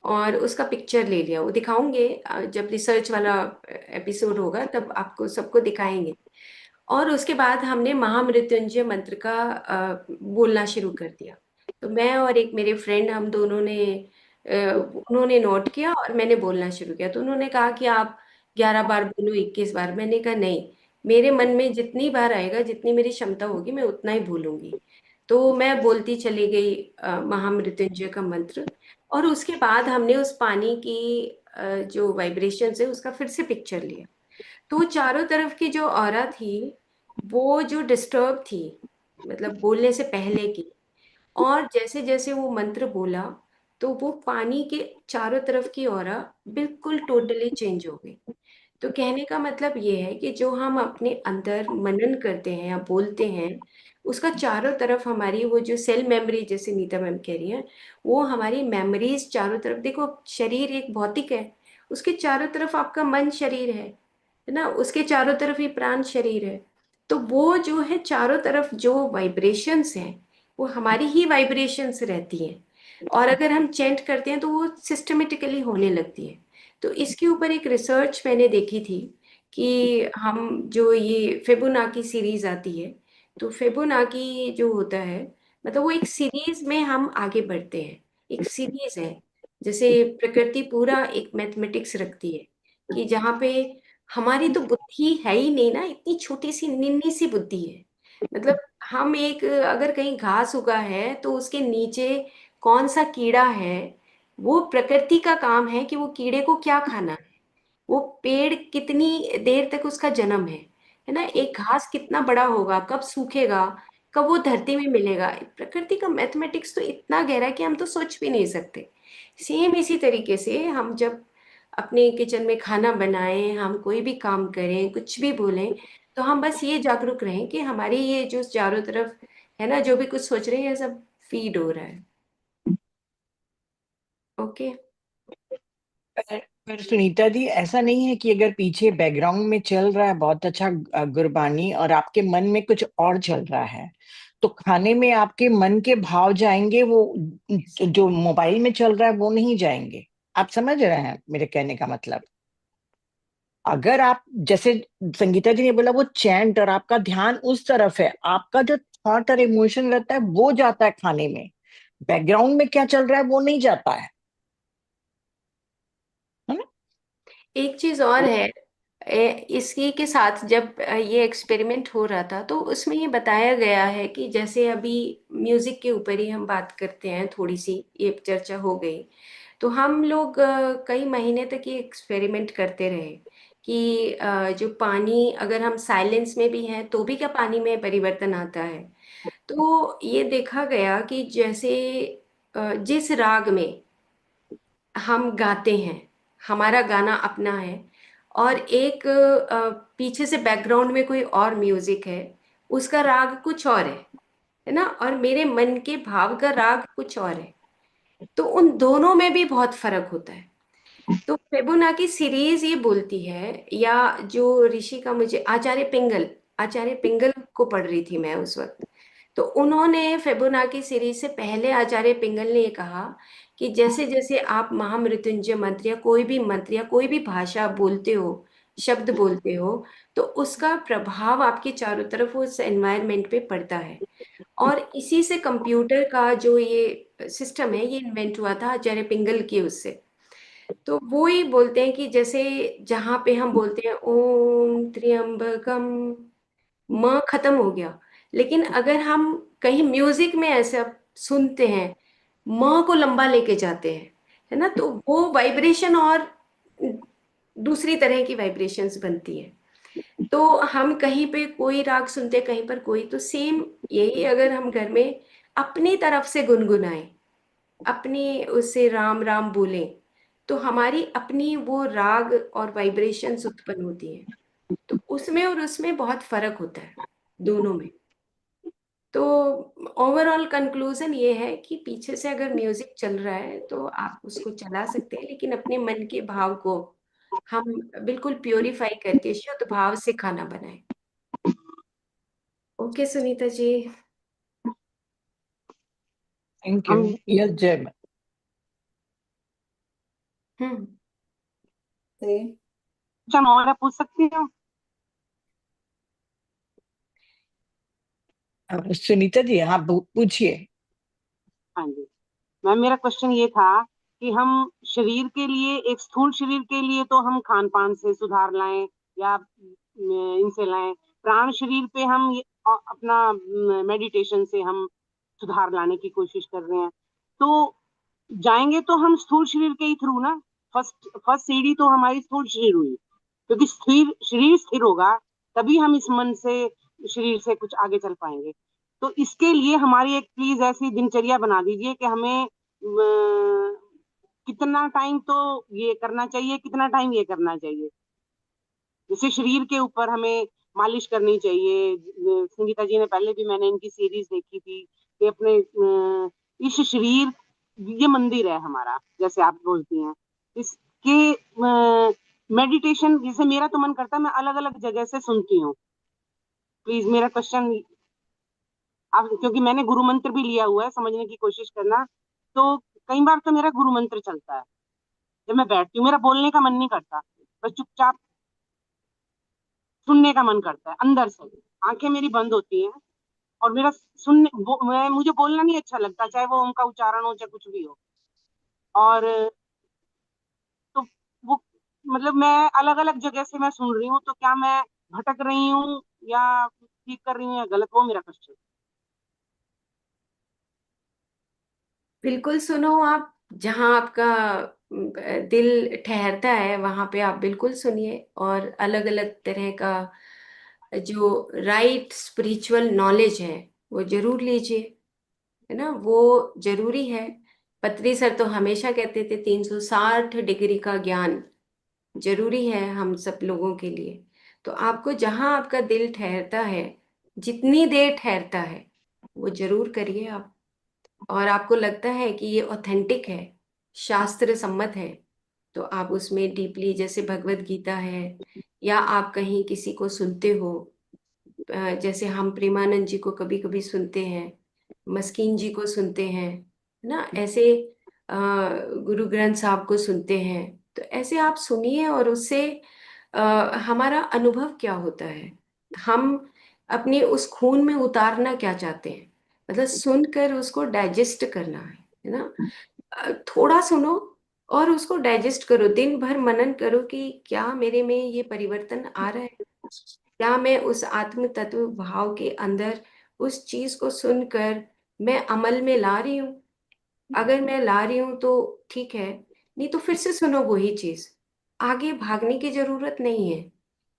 और उसका पिक्चर ले लिया। वो दिखाऊंगे जब रिसर्च वाला एपिसोड होगा तब आपको सबको दिखाएंगे। और उसके बाद हमने महामृत्युंजय मंत्र का बोलना शुरू कर दिया। तो मैं और एक मेरे फ्रेंड, हम दोनों ने उन्होंने नोट किया और मैंने बोलना शुरू किया। तो उन्होंने कहा कि आप 11 बार बोलो, 21 बार। मैंने कहा नहीं, मेरे मन में जितनी बार आएगा, जितनी मेरी क्षमता होगी, मैं उतना ही बोलूंगी। तो मैं बोलती चली गई महामृत्युंजय का मंत्र। और उसके बाद हमने उस पानी की जो वाइब्रेशन है उसका फिर से पिक्चर लिया। तो चारों तरफ की जो ऑरा थी, वो जो डिस्टर्ब थी, मतलब बोलने से पहले की, और जैसे जैसे वो मंत्र बोला, तो वो पानी के चारों तरफ की ऑरा बिल्कुल टोटली चेंज हो गई। तो कहने का मतलब ये है कि जो हम अपने अंदर मनन करते हैं या बोलते हैं, उसका चारों तरफ हमारी वो जो सेल मेमोरी, जैसे नीता मैम कह रही है, वो हमारी मेमोरीज चारों तरफ, देखो शरीर एक भौतिक है, उसके चारों तरफ आपका मन शरीर है ना, उसके चारों तरफ ही प्राण शरीर है। तो वो जो है चारों तरफ जो वाइब्रेशंस हैं वो हमारी ही वाइब्रेशंस रहती हैं, और अगर हम चेंट करते हैं तो वो सिस्टमेटिकली होने लगती है। तो इसके ऊपर एक रिसर्च मैंने देखी थी कि हम जो ये फिबोनाकी सीरीज आती है, तो फिबोनाकी जो होता है, मतलब वो एक सीरीज में हम आगे बढ़ते हैं, एक सीरीज है। जैसे प्रकृति पूरा एक मैथमेटिक्स रखती है कि जहाँ पे हमारी तो बुद्धि है ही नहीं ना, इतनी छोटी सी निन्नी सी बुद्धि है। मतलब हम एक, अगर कहीं घास उगा है तो उसके नीचे कौन सा कीड़ा है, वो प्रकृति का काम है कि वो कीड़े को क्या खाना है, वो पेड़ कितनी देर तक उसका जन्म है ना, एक घास कितना बड़ा होगा, कब सूखेगा, कब वो धरती में मिलेगा। प्रकृति का मैथमेटिक्स तो इतना गहरा है कि हम तो सोच भी नहीं सकते। सेम इसी तरीके से हम जब अपने किचन में खाना बनाएं, हम कोई भी काम करें, कुछ भी बोलें, तो हम बस ये जागरूक रहें कि हमारी ये जो चारों तरफ है ना, जो भी कुछ सोच रहे हैं ये सब फीड हो रहा है। ओके। पर सुनीता जी, ऐसा नहीं है कि अगर पीछे बैकग्राउंड में चल रहा है बहुत अच्छा गुरबानी और आपके मन में कुछ और चल रहा है, तो खाने में आपके मन के भाव जाएंगे, वो जो मोबाइल में चल रहा है वो नहीं जाएंगे। आप समझ रहे हैं मेरे कहने का मतलब? अगर आप जैसे संगीता जी ने बोला वो चैंट और आपका ध्यान उस तरफ है, आपका जो थॉट और इमोशन रहता है वो जाता है खाने में, बैकग्राउंड में क्या चल रहा है वो नहीं जाता है ना? एक चीज और है, इसी के साथ जब ये एक्सपेरिमेंट हो रहा था तो उसमें ये बताया गया है कि जैसे अभी म्यूजिक के ऊपर ही हम बात करते हैं, थोड़ी सी ये चर्चा हो गई, तो हम लोग कई महीने तक ये एक्सपेरिमेंट करते रहे कि जो पानी, अगर हम साइलेंस में भी हैं तो भी क्या पानी में परिवर्तन आता है। तो ये देखा गया कि जैसे जिस राग में हम गाते हैं, हमारा गाना अपना है, और एक पीछे से बैकग्राउंड में कोई और म्यूजिक है, उसका राग कुछ और है ना, और मेरे मन के भाव का राग कुछ और है, तो उन दोनों में भी बहुत फर्क होता है। तो फिबोनाकी सीरीज ये बोलती है, या जो ऋषि का, मुझे आचार्य पिंगल को पढ़ रही थी मैं उस वक्त, तो उन्होंने फिबोनाकी सीरीज से पहले आचार्य पिंगल ने ये कहा कि जैसे जैसे आप महामृत्युंजय मंत्र या कोई भी मंत्र या कोई भी भाषा बोलते हो, शब्द बोलते हो, तो उसका प्रभाव आपके चारों तरफ उस एनवायरनमेंट पे पड़ता है। और इसी से कंप्यूटर का जो ये सिस्टम है ये इन्वेंट हुआ था आचार्य पिंगल की उससे। तो वो ही बोलते हैं कि जैसे जहाँ पे हम बोलते हैं ओम त्र्यंबकम, म खत्म हो गया, लेकिन अगर हम कहीं म्यूजिक में ऐसा सुनते हैं, म को लंबा लेके जाते हैं, है ना, तो वो वाइब्रेशन और दूसरी तरह की वाइब्रेशंस बनती है। तो हम कहीं पे कोई राग सुनते हैं, कहीं पर कोई, तो सेम यही अगर हम घर में अपनी तरफ से गुनगुनाएं, अपनी उससे राम राम बोलें, तो हमारी अपनी वो राग और वाइब्रेशंस उत्पन्न होती हैं। तो उसमें और उसमें बहुत फर्क होता है, दोनों में। तो ओवरऑल कंक्लूजन ये है कि पीछे से अगर म्यूजिक चल रहा है तो आप उसको चला सकते हैं, लेकिन अपने मन के भाव को हम बिल्कुल प्योरीफाई करके शुद्ध भाव से खाना बनाएं। Okay Sunita ji. Thank you. Hmm yes Jai. Hmm. Question और है, पूछ सकती हूँ? सुनीता जी, हाँ पूछिए। हाँ जी मैम, मेरा क्वेश्चन ये था कि हम शरीर के लिए, एक स्थूल शरीर के लिए तो हम खान पान से सुधार लाएं या इनसे लाएं, प्राण शरीर पे हम अपना मेडिटेशन से हम सुधार लाने की कोशिश कर रहे हैं, तो जाएंगे तो हम स्थूल शरीर के ही थ्रू ना। फर्स्ट फर्स्ट सीढ़ी तो हमारी स्थूल शरीर हुई, क्योंकि स्थिर शरीर स्थिर होगा तभी हम इस मन से, शरीर से कुछ आगे चल पाएंगे। तो इसके लिए हमारी एक प्लीज ऐसी दिनचर्या बना दीजिए कि हमें कितना टाइम तो ये करना चाहिए, कितना टाइम ये करना चाहिए। जैसे शरीर के ऊपर हमें मालिश करनी चाहिए। संगीता जी ने पहले भी, मैंने इनकी सीरीज देखी थी कि अपने इस शरीर, ये मंदिर है हमारा जैसे आप बोलती हैं, इसके मेडिटेशन, जैसे मेरा तो मन करता है मैं अलग अलग जगह से सुनती हूँ, प्लीज मेरा क्वेश्चन आप, क्योंकि मैंने गुरु मंत्र भी लिया हुआ है, समझने की कोशिश करना। तो कई बार तो मेरा गुरु मंत्र चलता है, जब मैं बैठती हूँ मेरा बोलने का मन नहीं करता, बस चुपचाप सुनने का मन करता है अंदर से। आंखें मेरी बंद होती हैं और मेरा मुझे बोलना नहीं अच्छा लगता, चाहे वो उनका उच्चारण हो चाहे कुछ भी हो। और तो वो मतलब मैं अलग अलग जगह से मैं सुन रही हूँ, तो क्या मैं भटक रही हूँ या ठीक कर रही हूँ या गलत, वो मेरा क्वेश्चन। बिल्कुल सुनो आप, जहाँ आपका दिल ठहरता है वहां पे आप बिल्कुल सुनिए, और अलग अलग तरह का जो राइट स्पिरिचुअल नॉलेज है वो जरूर लीजिए, है ना, वो जरूरी है। पत्री सर तो हमेशा कहते थे 360 डिग्री का ज्ञान जरूरी है हम सब लोगों के लिए। तो आपको जहां आपका दिल ठहरता है, जितनी देर ठहरता है, वो जरूर करिए आप। और आपको लगता है कि ये ऑथेंटिक है, शास्त्र सम्मत है, तो आप उसमें डीपली, जैसे भगवत गीता है, या आप कहीं किसी को सुनते हो, जैसे हम प्रेमानंद जी को कभी कभी सुनते हैं, मस्कीन जी को सुनते हैं, है ना, ऐसे अ, गुरु ग्रंथ साहब को सुनते हैं। तो ऐसे आप सुनिए, और उससे अ, हमारा अनुभव क्या होता है, हम अपने उस खून में उतारना क्या चाहते हैं, मतलब सुनकर उसको डाइजेस्ट करना है ना। थोड़ा सुनो और उसको डाइजेस्ट करो, दिन भर मनन करो कि क्या मेरे में ये परिवर्तन आ रहा है, क्या मैं उस आत्म तत्व भाव के अंदर उस चीज को सुनकर मैं अमल में ला रही हूँ। अगर मैं ला रही हूँ तो ठीक है, नहीं तो फिर से सुनो वही चीज। आगे भागने की जरूरत नहीं है।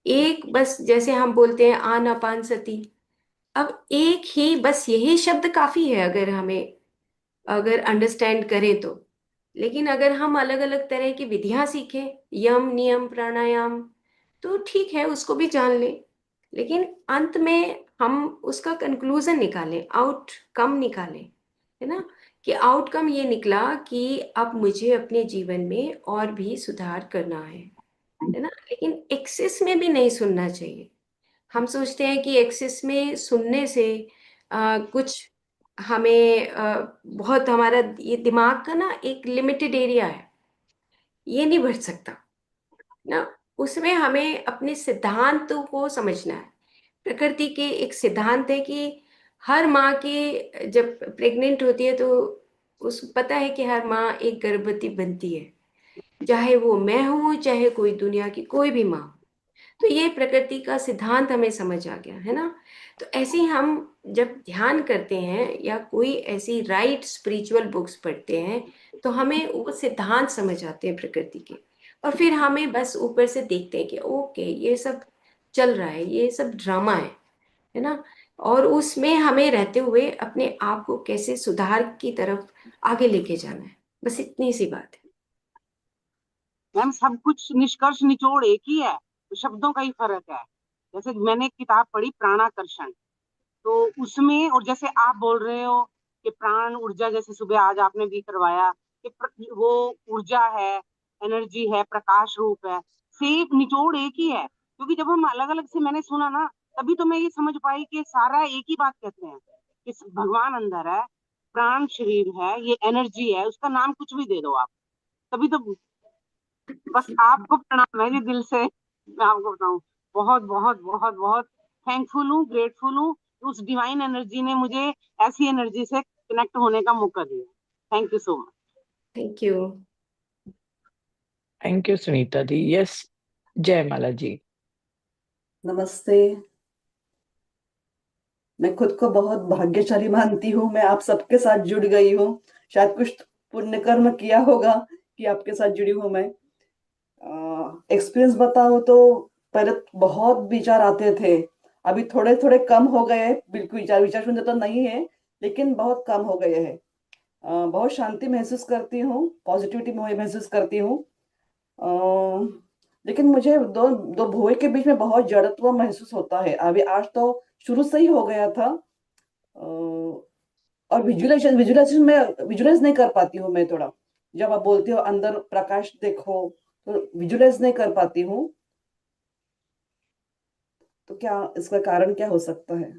एक बस, जैसे हम बोलते हैं आनापान सती, अब एक ही बस यही शब्द काफी है अगर हमें, अगर अंडरस्टैंड करें तो। लेकिन अगर हम अलग अलग तरह की विधियां सीखें, यम नियम प्राणायाम, तो ठीक है, उसको भी जान लें। लेकिन अंत में हम उसका कंक्लूजन निकालें, आउटकम निकालें, है ना, कि आउटकम ये निकला कि अब मुझे अपने जीवन में और भी सुधार करना है ना। लेकिन एक्सेस में भी नहीं सुनना चाहिए। हम सोचते हैं कि एक्सेस में सुनने से कुछ हमें बहुत, हमारा ये दिमाग का ना एक लिमिटेड एरिया है, ये नहीं बढ़ सकता ना। उसमें हमें अपने सिद्धांतों को समझना है। प्रकृति के एक सिद्धांत है कि हर माँ के जब प्रेग्नेंट होती है तो उस पता है कि हर माँ एक गर्भवती बनती है, चाहे वो मैं हूँ चाहे कोई दुनिया की कोई भी माँ। तो ये प्रकृति का सिद्धांत हमें समझ आ गया है ना। तो ऐसे ही हम जब ध्यान करते हैं या कोई ऐसी राइट स्पिरिचुअल बुक्स पढ़ते हैं, तो हमें वो सिद्धांत समझ आते हैं प्रकृति के, और फिर हमें बस ऊपर से देखते हैं कि ओके ये सब चल रहा है, ये सब ड्रामा है ना। और उसमें हमें रहते हुए अपने आप को कैसे सुधार की तरफ आगे लेके जाना है, बस इतनी सी बात है। मैम सब कुछ निष्कर्ष निचोड़ एक ही है, तो शब्दों का ही फर्क है। जैसे मैंने एक किताब पढ़ी प्राणाकर्षण, तो उसमें, और जैसे आप बोल रहे हो कि प्राण ऊर्जा, जैसे सुबह आज आपने भी करवाया कि वो ऊर्जा है, एनर्जी है, प्रकाश रूप है, सेम निचोड़ एक ही है। क्योंकि जब हम अलग अलग से मैंने सुना ना, तभी तो मैं ये समझ पाई कि सारा एक ही बात कहते हैं कि भगवान अंदर है, प्राण शरीर है, ये एनर्जी है, उसका नाम कुछ भी दे दो आप। तभी तो बस आपको प्रणाम है जी दिल से, मैं आपको बताऊं, बहुत बहुत बहुत बहुत थैंकफुल हूँ, ग्रेटफुल हूँ। उस डिवाइन एनर्जी ने मुझे ऐसी एनर्जी से कनेक्ट होने का मौका दिया। Thank you so much. Thank you. Thank you Sunita ji. Yes, Jayamala ji. नमस्ते। मैं खुद को बहुत भाग्यशाली मानती हूँ, मैं आप सबके साथ जुड़ गई हूँ। शायद कुछ पुण्य कर्म किया होगा कि आपके साथ जुड़ी हूँ मैं। एक्सपीरियंस बताऊँ तो पहले बहुत विचार आते थे, अभी थोड़े थोड़े कम हो गए हैं। बिल्कुल विचार विचार शून्य तो नहीं है, लेकिन बहुत कम हो गए हैं। बहुत शांति महसूस करती हूँ, पॉजिटिविटी महसूस करती हूँ। लेकिन मुझे दो दो भुए के बीच में बहुत जड़त्व महसूस होता है अभी। आज तो शुरू से ही हो गया था। और विजुलाइजेशन में विजुलाइज नहीं कर पाती हूँ मैं थोड़ा। जब आप बोलते हो अंदर प्रकाश देखो, तो विजुलाइज नहीं कर पाती हूँ। तो क्या इसका कारण क्या हो सकता है?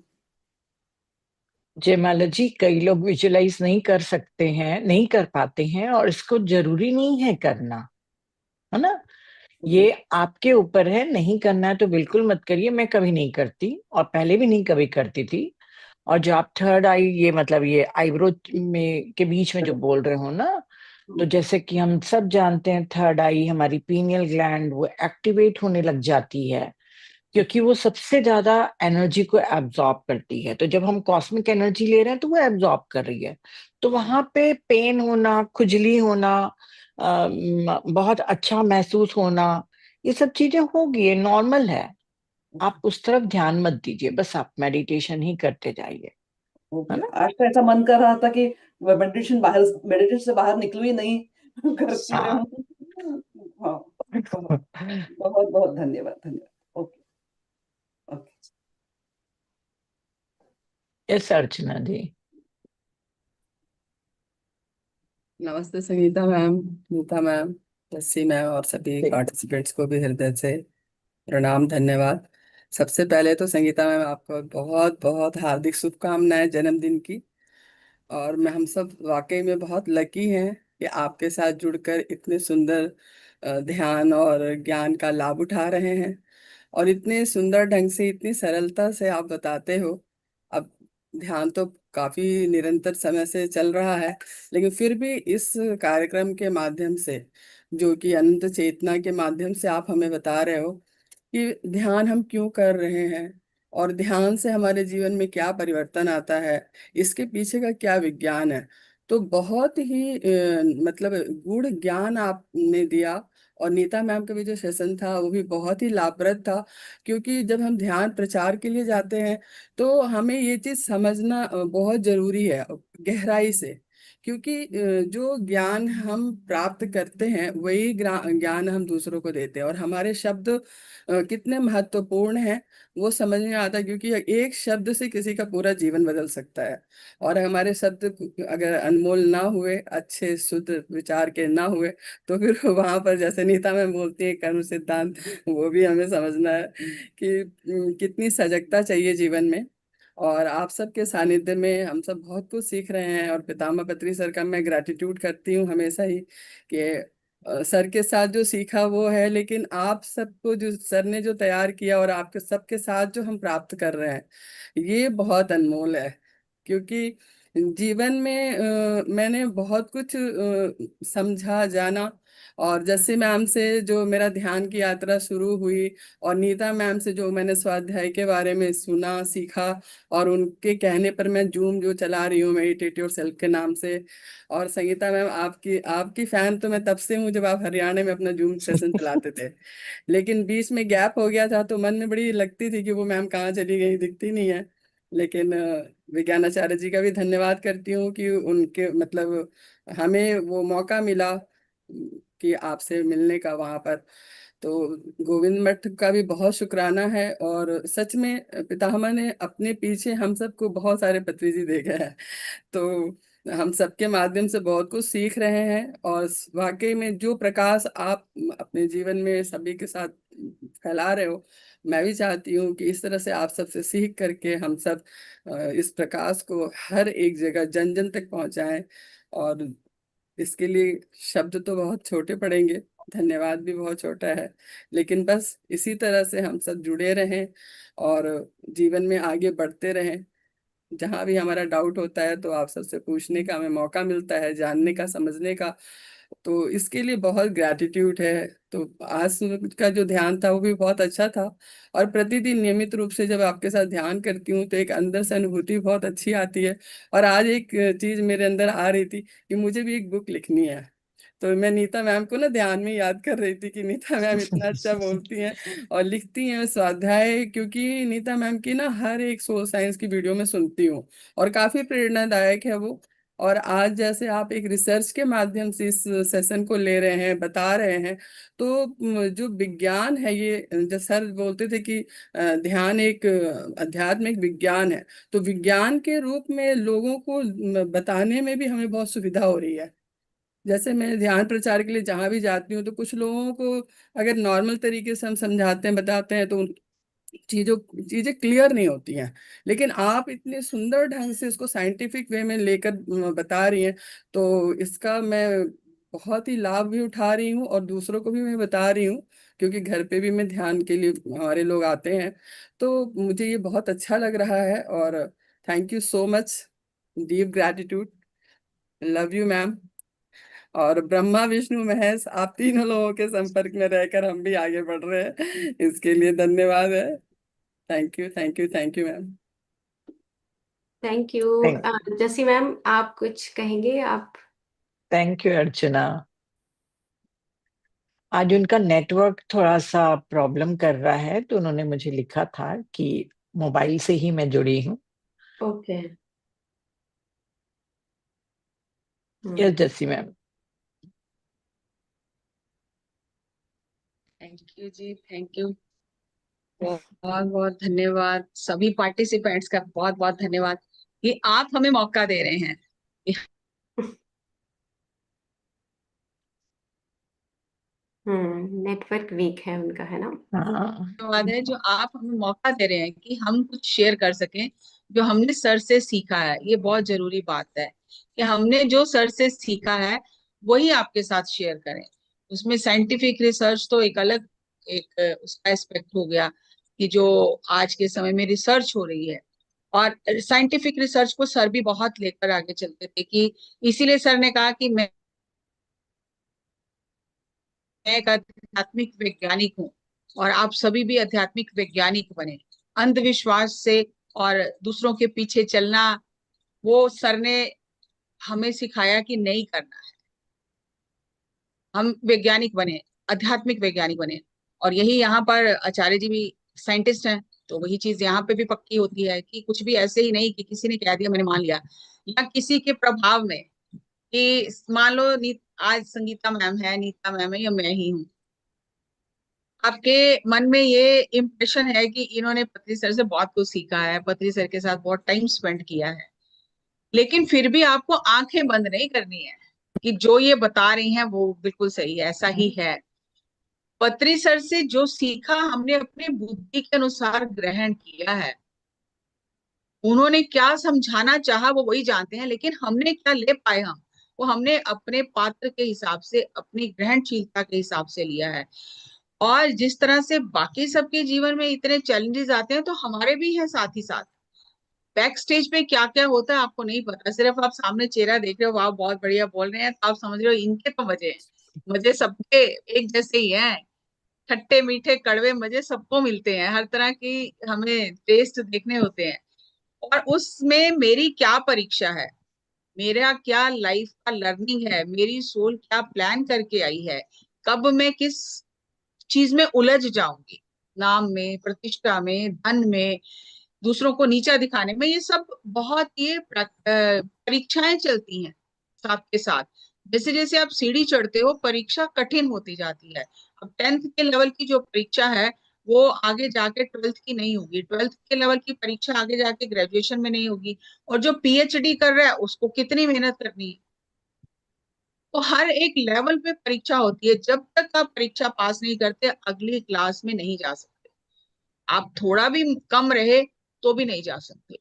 जयमाला जी, कई लोग विजुलाइज नहीं कर सकते हैं, नहीं कर पाते हैं, और इसको जरूरी नहीं है करना, है ना। जी। ये आपके ऊपर है, नहीं करना है तो बिल्कुल मत करिए। मैं कभी नहीं करती, और पहले भी नहीं कभी करती थी। और जो आप थर्ड आई, ये मतलब ये आईब्रो में के बीच में जो बोल रहे हो ना, तो जैसे कि हम सब जानते हैं, थर्ड आई हमारी पीनियल ग्लैंड वो एक्टिवेट होने लग जाती है, क्योंकि वो सबसे ज्यादा एनर्जी को एब्जॉर्ब करती है। तो जब हम कॉस्मिक एनर्जी ले रहे हैं तो वो एब्जॉर्ब कर रही है। तो वहां पे पेन होना, खुजली होना, बहुत अच्छा महसूस होना, ये सब चीजें होगी, ये नॉर्मल है। आप उस तरफ ध्यान मत दीजिए, बस आप मेडिटेशन ही करते जाइए, है ओके, ना। आज तो ऐसा मन कर रहा था कि मेडिटेशन से बाहर निकलूं ही नहीं, करती हाँ। रहूं। हाँ, बहुत बहुत बहुत धन्यवाद, धन्यवाद। Okay, okay. Yes Archana ji. नमस्ते Sangeeta ma'am, Neeta ma'am, Jassi ma'am और सभी ठीक। पार्टिसिपेंट्स को भी हृदय से प्रणाम, धन्यवाद। सबसे पहले तो संगीता मैम आपको बहुत बहुत हार्दिक शुभकामनाएं जन्मदिन की। और मैं हम सब वाकई में बहुत लकी हैं कि आपके साथ जुड़कर इतने सुंदर ध्यान और ज्ञान का लाभ उठा रहे हैं। और इतने सुंदर ढंग से, इतनी सरलता से आप बताते हो। अब ध्यान तो काफी निरंतर समय से चल रहा है, लेकिन फिर भी इस कार्यक्रम के माध्यम से, जो कि अनंत चेतना के माध्यम से आप हमें बता रहे हो कि ध्यान हम क्यों कर रहे हैं और ध्यान से हमारे जीवन में क्या परिवर्तन आता है, इसके पीछे का क्या विज्ञान है। तो बहुत ही मतलब गूढ़ ज्ञान आपने दिया। और नीता मैम का भी जो सेशन था वो भी बहुत ही लाभप्रद था, क्योंकि जब हम ध्यान प्रचार के लिए जाते हैं तो हमें ये चीज समझना बहुत जरूरी है गहराई से। क्योंकि जो ज्ञान हम प्राप्त करते हैं वही ज्ञान हम दूसरों को देते हैं। और हमारे शब्द कितने महत्वपूर्ण हैं वो समझ में आता है, क्योंकि एक शब्द से किसी का पूरा जीवन बदल सकता है। और हमारे शब्द अगर अनमोल ना हुए, अच्छे शुद्ध विचार के ना हुए, तो फिर वहां पर जैसे नीता में बोलती है कर्म सिद्धांत, वो भी हमें समझना है कि कितनी सजगता चाहिए जीवन में। और आप सबके सानिध्य में हम सब बहुत कुछ सीख रहे हैं। और पितामह पत्री सर का मैं ग्रेटिट्यूड करती हूँ हमेशा ही कि सर के साथ जो सीखा वो है, लेकिन आप सबको जो सर ने जो तैयार किया और आपके सबके साथ जो हम प्राप्त कर रहे हैं ये बहुत अनमोल है। क्योंकि जीवन में मैंने बहुत कुछ समझा, जाना। और जस्सी मैम से जो मेरा ध्यान की यात्रा शुरू हुई, और नीता मैम से जो मैंने स्वाध्याय के बारे में सुना, सीखा, और उनके कहने पर मैं जूम जो चला रही हूँ मेडिटेटिव सेल्फ के नाम से। और संगीता मैम, आपकी आपकी फैन तो मैं तब से हूँ जब आप हरियाणा में अपना जूम सेशन चलाते थे। लेकिन बीच में गैप हो गया था तो मन में बड़ी लगती थी कि वो मैम कहाँ चली गई, दिखती नहीं है। लेकिन विज्ञानाचार्य जी का भी धन्यवाद करती हूँ कि उनके मतलब हमें वो मौका मिला कि आपसे मिलने का वहां पर। तो गोविंद मठ का भी बहुत शुक्राना है। और सच में पितामह ने अपने पीछे हम सबको बहुत सारे पत्रिजी दे गए हैं। तो हम सबके माध्यम से बहुत कुछ सीख रहे हैं। और वाकई में जो प्रकाश आप अपने जीवन में सभी के साथ फैला रहे हो, मैं भी चाहती हूँ कि इस तरह से आप सबसे सीख करके हम सब इस प्रकाश को हर एक जगह जन जन तक पहुंचाएं। और इसके लिए शब्द तो बहुत छोटे पड़ेंगे, धन्यवाद भी बहुत छोटा है, लेकिन बस इसी तरह से हम सब जुड़े रहें और जीवन में आगे बढ़ते रहें। जहां भी हमारा डाउट होता है तो आप सबसे पूछने का हमें मौका मिलता है, जानने का, समझने का। तो इसके लिए बहुत ग्रैटिट्यूड है। तो आज का जो ध्यान था वो भी बहुत अच्छा था। और प्रतिदिन नियमित रूप से जब आपके साथ ध्यान करती हूँ तो एक अंदर से अनुभूति बहुत अच्छी आती है। और आज एक चीज मेरे अंदर आ रही थी कि मुझे भी एक बुक लिखनी है। तो मैं नीता मैम को ना ध्यान में याद कर रही थी कि नीता मैम इतना अच्छा बोलती हैं और लिखती हैं स्वाध्याय। क्योंकि नीता मैम की ना हर एक सोल साइंस की वीडियो में सुनती हूँ और काफी प्रेरणादायक है वो। और आज जैसे आप एक रिसर्च के माध्यम से इस सेशन को ले रहे हैं, बता रहे हैं, तो जो विज्ञान है, ये जो सर बोलते थे कि ध्यान एक आध्यात्मिक विज्ञान है, तो विज्ञान के रूप में लोगों को बताने में भी हमें बहुत सुविधा हो रही है। जैसे मैं ध्यान प्रचार के लिए जहां भी जाती हूँ तो कुछ लोगों को अगर नॉर्मल तरीके से हम समझाते हैं, बताते हैं, तो चीजें क्लियर नहीं होती हैं। लेकिन आप इतने सुंदर ढंग से इसको साइंटिफिक वे में लेकर बता रही हैं, तो इसका मैं बहुत ही लाभ भी उठा रही हूँ और दूसरों को भी मैं बता रही हूँ, क्योंकि घर पे भी मैं ध्यान के लिए हमारे लोग आते हैं। तो मुझे ये बहुत अच्छा लग रहा है, और thank you so much, deep gratitude, love you ma'am. और ब्रह्मा विष्णु महेश, आप तीनों लोगों के संपर्क में रहकर हम भी आगे बढ़ रहे हैं, इसके लिए धन्यवाद है। Thank you, thank you, thank you ma'am. Thank you. जसी मैम, आप कुछ कहेंगे? आप थैंक यू अर्चना। आज उनका नेटवर्क थोड़ा सा प्रॉब्लम कर रहा है, तो उन्होंने मुझे लिखा था कि मोबाइल से ही मैं जुड़ी हूँ। Okay. Yes Jassi ma'am. Thank you ji, thank you. बहुत बहुत धन्यवाद सभी पार्टिसिपेंट्स का, बहुत बहुत धन्यवाद कि आप हमें मौका दे रहे हैं। नेटवर्क वीक है उनका, है ना? हाँ, धन्यवाद है जो आप हमें मौका दे रहे हैं कि हम कुछ शेयर कर सकें जो हमने सर से सीखा है। ये बहुत जरूरी बात है कि हमने जो सर से सीखा है वही आपके साथ शेयर करें। उसमें साइंटिफिक रिसर्च तो एक अलग एक उसका एस्पेक्ट हो गया कि जो आज के समय में रिसर्च हो रही है, और साइंटिफिक रिसर्च को सर भी बहुत लेकर आगे चलते थे कि इसीलिए सर ने कहा कि मैं एक आध्यात्मिक वैज्ञानिक हूँ और आप सभी भी आध्यात्मिक वैज्ञानिक बने। अंधविश्वास से और दूसरों के पीछे चलना वो सर ने हमें सिखाया कि नहीं करना है। हम वैज्ञानिक बने, आध्यात्मिक वैज्ञानिक बने। और यही यहाँ पर आचार्य जी भी साइंटिस्ट हैं, तो वही चीज यहाँ पे भी पक्की होती है कि कुछ भी ऐसे ही नहीं कि किसी ने कह दिया मैंने मान लिया, या किसी के प्रभाव में कि मान लो आज संगीता मैम है, नीता मैम है, या मैं ही हूँ, आपके मन में ये इम्प्रेशन है कि इन्होंने पत्री सर से बहुत कुछ सीखा है, पत्री सर के साथ बहुत टाइम स्पेंड किया है, लेकिन फिर भी आपको आंखें बंद नहीं करनी है कि जो ये बता रही हैं वो बिल्कुल सही है, ऐसा ही है। पत्री सर से जो सीखा हमने अपनी बुद्धि के अनुसार ग्रहण किया है। उन्होंने क्या समझाना चाहा वो वही जानते हैं, लेकिन हमने क्या ले पाए हम, वो हमने अपने पात्र के हिसाब से, अपनी ग्रहणशीलता के हिसाब से लिया है। और जिस तरह से बाकी सबके जीवन में इतने चैलेंजेस आते हैं, तो हमारे भी हैं साथ ही साथ। बैक स्टेज पे क्या क्या होता है आपको नहीं पता, सिर्फ आप सामने चेहरा देख रहे हो, वाह बहुत बढ़िया बोल रहे हैं, तो आप समझ रहे हो इनके तो मजे हैं। मजे सबके एक जैसे ही हैं, खट्टे मीठे कड़वे मजे सबको मिलते हैं, हर तरह की हमें टेस्ट देखने होते हैं। और उसमें मेरी क्या परीक्षा है, मेरा क्या लाइफ का लर्निंग है, मेरी सोल क्या प्लान करके आई है, कब मैं किस चीज में उलझ जाऊंगी, नाम में, प्रतिष्ठा में, धन में, दूसरों को नीचा दिखाने में, ये सब बहुत ये परीक्षाएं चलती हैं साथ के साथ। जैसे जैसे आप सीढ़ी चढ़ते हो परीक्षा कठिन होती जाती है। अब 10th के लेवल की जो परीक्षा है वो आगे जाके 12th की नहीं होगी, 12th के लेवल की परीक्षा आगे जाके ग्रेजुएशन में नहीं होगी, और जो पीएचडी कर रहा है उसको कितनी मेहनत करनी है। तो हर एक लेवल पे परीक्षा होती है, जब तक आप परीक्षा पास नहीं करते अगली क्लास में नहीं जा सकते। आप थोड़ा भी कम रहे तो भी नहीं जा सकते।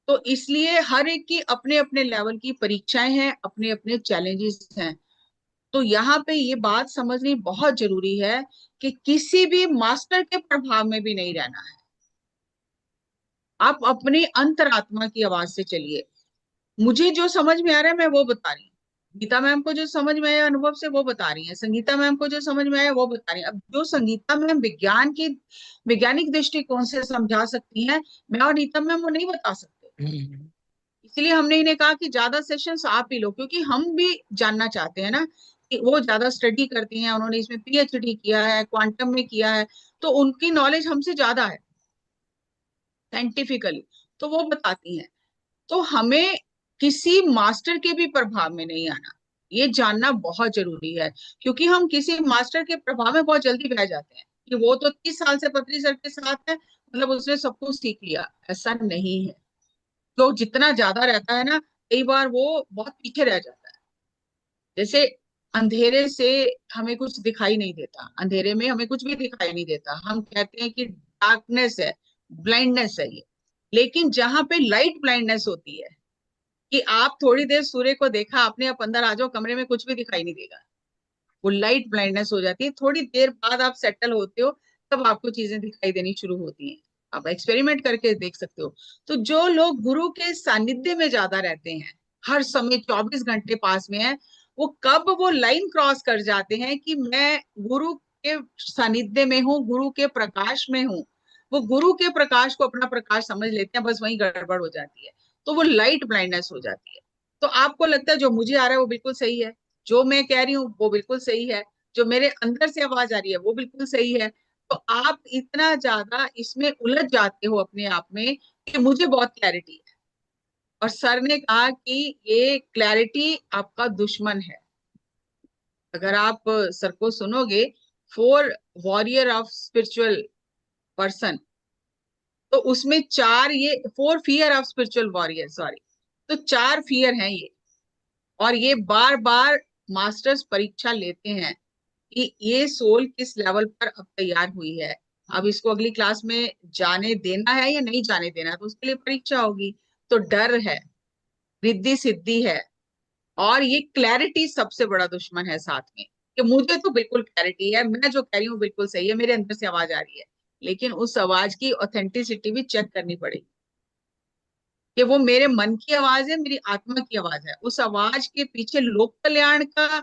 तो इसलिए हर एक की अपने अपने लेवल की परीक्षाएं हैं, अपने अपने चैलेंजेस हैं। तो यहाँ पे ये बात समझनी बहुत जरूरी है कि किसी भी मास्टर के प्रभाव में भी नहीं रहना है। आप अपनी अंतरात्मा की आवाज से चलिए। मुझे जो समझ में आ रहा है मैं वो बता रही हूँ, गीता मैम को जो समझ में आया अनुभव से वो बता रही है, संगीता मैम को जो समझ में आया वो बता रही है। अब जो संगीता मैम विज्ञान की वैज्ञानिक दृष्टिकोण से समझा सकती हैं, मैं और नीता मैम वो नहीं बता सकते। इसलिए हमने इन्हें कहा कि ज्यादा सेशंस आप ही लो, क्योंकि हम भी जानना चाहते हैं ना कि वो ज्यादा स्टडी करती हैं, उन्होंने इसमें पीएचडी किया है, क्वांटम में किया है, तो उनकी नॉलेज हमसे ज्यादा है साइंटिफिकली, तो वो बताती हैं। तो हमें किसी मास्टर के भी प्रभाव में नहीं आना, ये जानना बहुत जरूरी है। क्योंकि हम किसी मास्टर के प्रभाव में बहुत जल्दी बह जाते हैं कि वो तो 30 साल से पत्री सर के साथ है, मतलब उसने सब कुछ सीख लिया। ऐसा नहीं है। तो जितना ज्यादा रहता है ना, कई बार वो बहुत पीछे रह जाता है। जैसे अंधेरे से हमें कुछ दिखाई नहीं देता, अंधेरे में हमें कुछ भी दिखाई नहीं देता, हम कहते हैं कि डार्कनेस है, ब्लाइंडनेस है ये। लेकिन जहां पे लाइट ब्लाइंडनेस होती है कि आप थोड़ी देर सूर्य को देखा आपने, आप अंदर आ जाओ, कमरे में कुछ भी दिखाई नहीं देगा, वो लाइट ब्लाइंडनेस हो जाती है। थोड़ी देर बाद आप सेटल होते हो तब आपको चीजें दिखाई देनी शुरू होती हैं। आप एक्सपेरिमेंट करके देख सकते हो। तो जो लोग गुरु के सानिध्य में ज्यादा रहते हैं, हर समय 24 घंटे पास में है, वो कब वो लाइन क्रॉस कर जाते हैं कि मैं गुरु के सानिध्य में हूँ, गुरु के प्रकाश में हूँ, वो गुरु के प्रकाश को अपना प्रकाश समझ लेते हैं, बस वही गड़बड़ हो जाती है। तो वो लाइट ब्लाइंडनेस हो जाती है। तो आपको लगता है जो मुझे आ रहा है वो बिल्कुल सही है, जो मैं कह रही हूँ वो बिल्कुल सही है, जो मेरे अंदर से आवाज आ रही है वो बिल्कुल सही है। तो आप इतना ज्यादा इसमें उलझ जाते हो अपने आप में कि मुझे बहुत क्लैरिटी है। और सर ने कहा कि ये क्लैरिटी आपका दुश्मन है। अगर आप सर को सुनोगे, 4 वॉरियर ऑफ स्पिरिचुअल पर्सन, तो उसमें 4 ये 4 fear of spiritual warrior, sorry, तो 4 फियर हैं ये। और ये बार बार मास्टर्स परीक्षा लेते हैं कि ये सोल किस लेवल पर अब तैयार हुई है, अब इसको अगली क्लास में जाने देना है या नहीं जाने देना है, तो उसके लिए परीक्षा होगी। तो डर है, रिद्धि सिद्धि है, और ये क्लैरिटी सबसे बड़ा दुश्मन है साथ में, कि मुझे तो बिल्कुल क्लैरिटी है, मैं जो कह रही हूँ बिल्कुल सही है, मेरे अंदर से आवाज आ रही है, लेकिन उस आवाज की ऑथेंटिसिटी भी चेक करनी पड़ेगी कि वो मेरे मन की आवाज है, मेरी आत्मा की आवाज है, उस आवाज के पीछे लोक कल्याण का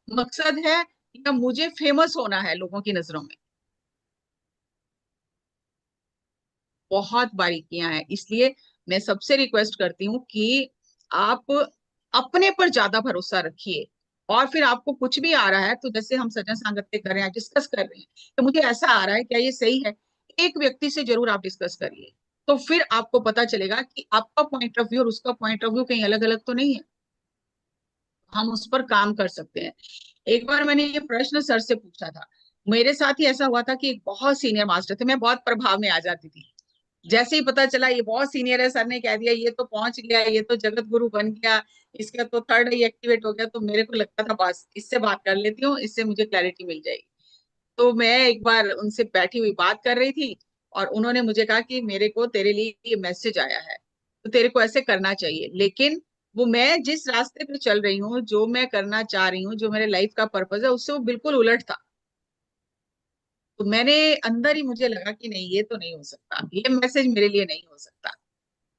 मकसद है या मुझे फेमस होना है लोगों की नजरों में। बहुत बारीकियां हैं, इसलिए मैं सबसे रिक्वेस्ट करती हूँ कि आप अपने पर ज्यादा भरोसा रखिए। और फिर आपको कुछ भी आ रहा है, तो जैसे हम सज्जन सांगत्य कर रहे हैं, डिस्कस कर रहे हैं कि मुझे ऐसा आ रहा है, क्या ये सही है, एक व्यक्ति से जरूर आप डिस्कस करिए, तो फिर आपको पता चलेगा कि आपका पॉइंट ऑफ व्यू और उसका पॉइंट ऑफ व्यू कहीं अलग अलग तो नहीं है। हम उस पर काम कर सकते हैं। एक बार मैंने ये प्रश्न सर से पूछा था, मेरे साथ ही ऐसा हुआ था कि एक बहुत सीनियर मास्टर थे, मैं बहुत प्रभाव में आ जाती थी। जैसे ही पता चला ये बहुत सीनियर है, सर ने कह दिया ये तो पहुंच गया, ये तो जगत गुरु बन गया, इसका तो थर्ड आई एक्टिवेट हो गया, तो मेरे को लगता था बस इससे बात कर लेती हूँ, इससे मुझे क्लैरिटी मिल जाएगी। तो मैं एक बार उनसे बैठी हुई बात कर रही थी, और उन्होंने मुझे कहा कि मेरे को तेरे लिए ये मैसेज आया है, तो तेरे को ऐसे करना चाहिए। लेकिन वो मैं जिस रास्ते पे चल रही हूँ, जो मैं करना चाह रही हूँ, जो मेरे लाइफ का पर्पज है, उससे वो बिल्कुल उलट था। तो मैंने अंदर ही मुझे लगा कि नहीं, ये तो नहीं हो सकता, ये मैसेज मेरे लिए नहीं हो सकता।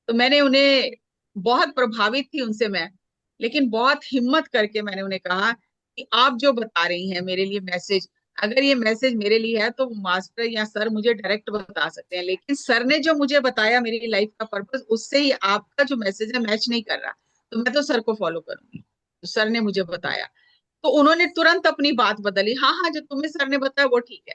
तो मैंने उन्हें, बहुत प्रभावित थी उनसे मैं, लेकिन बहुत हिम्मत करके मैंने उन्हें कहा कि आप जो बता रही हैं मेरे लिए मैसेज, अगर ये मैसेज मेरे लिए है तो मास्टर या सर मुझे डायरेक्ट बता सकते हैं, लेकिन सर ने जो मुझे बताया मेरी लाइफ का पर्पस, उससे ही आपका जो मैसेज है मैच नहीं कर रहा, तो मैं तो सर को फॉलो करूंगी। तो सर ने मुझे बताया, तो उन्होंने तुरंत अपनी बात बदली, हाँ हाँ जो तुम्हें सर ने बताया वो ठीक है।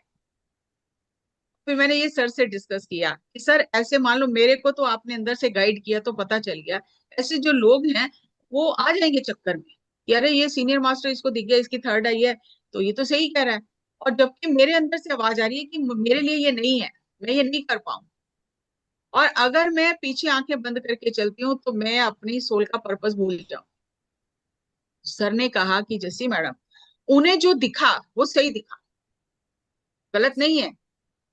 फिर मैंने ये सर से डिस्कस किया कि सर ऐसे मान लो मेरे को तो आपने अंदर से गाइड किया तो पता चल गया, ऐसे जो लोग हैं वो आ जाएंगे चक्कर में कि अरे ये सीनियर मास्टर इसको दिख गया, इसकी थर्ड आई है, तो ये तो सही कह रहा है। और जबकि मेरे अंदर से आवाज आ रही है कि मेरे लिए ये नहीं है, मैं ये नहीं कर पाऊं। और अगर मैं पीछे आंखें बंद करके चलती हूँ तो मैं अपनी सोल का पर्पस भूल जाऊं। सर ने कहा कि जैसी मैडम, उन्हें जो दिखा वो सही दिखा, गलत नहीं है,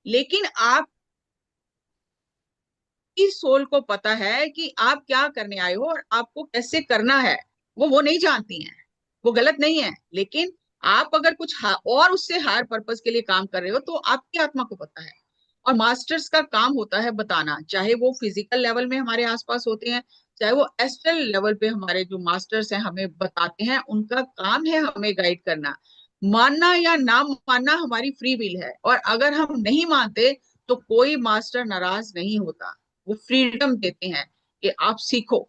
लेकिन आप इस सोल को पता है कि आप क्या करने आए हो और आपको कैसे करना है, वो नहीं जानती हैं। वो गलत नहीं है, लेकिन आप अगर कुछ और उससे हायर पर्पस के लिए काम कर रहे हो तो आपकी आत्मा को पता है। और मास्टर्स का काम होता है बताना, चाहे वो फिजिकल लेवल में हमारे आसपास होते हैं, चाहे वो एस्ट्रल लेवल पे हमारे जो मास्टर्स हैं हमें बताते हैं, उनका काम है हमें गाइड करना। मानना या ना मानना हमारी फ्री विल है, और अगर हम नहीं मानते तो कोई मास्टर नाराज नहीं होता, वो फ्रीडम देते हैं कि आप सीखो।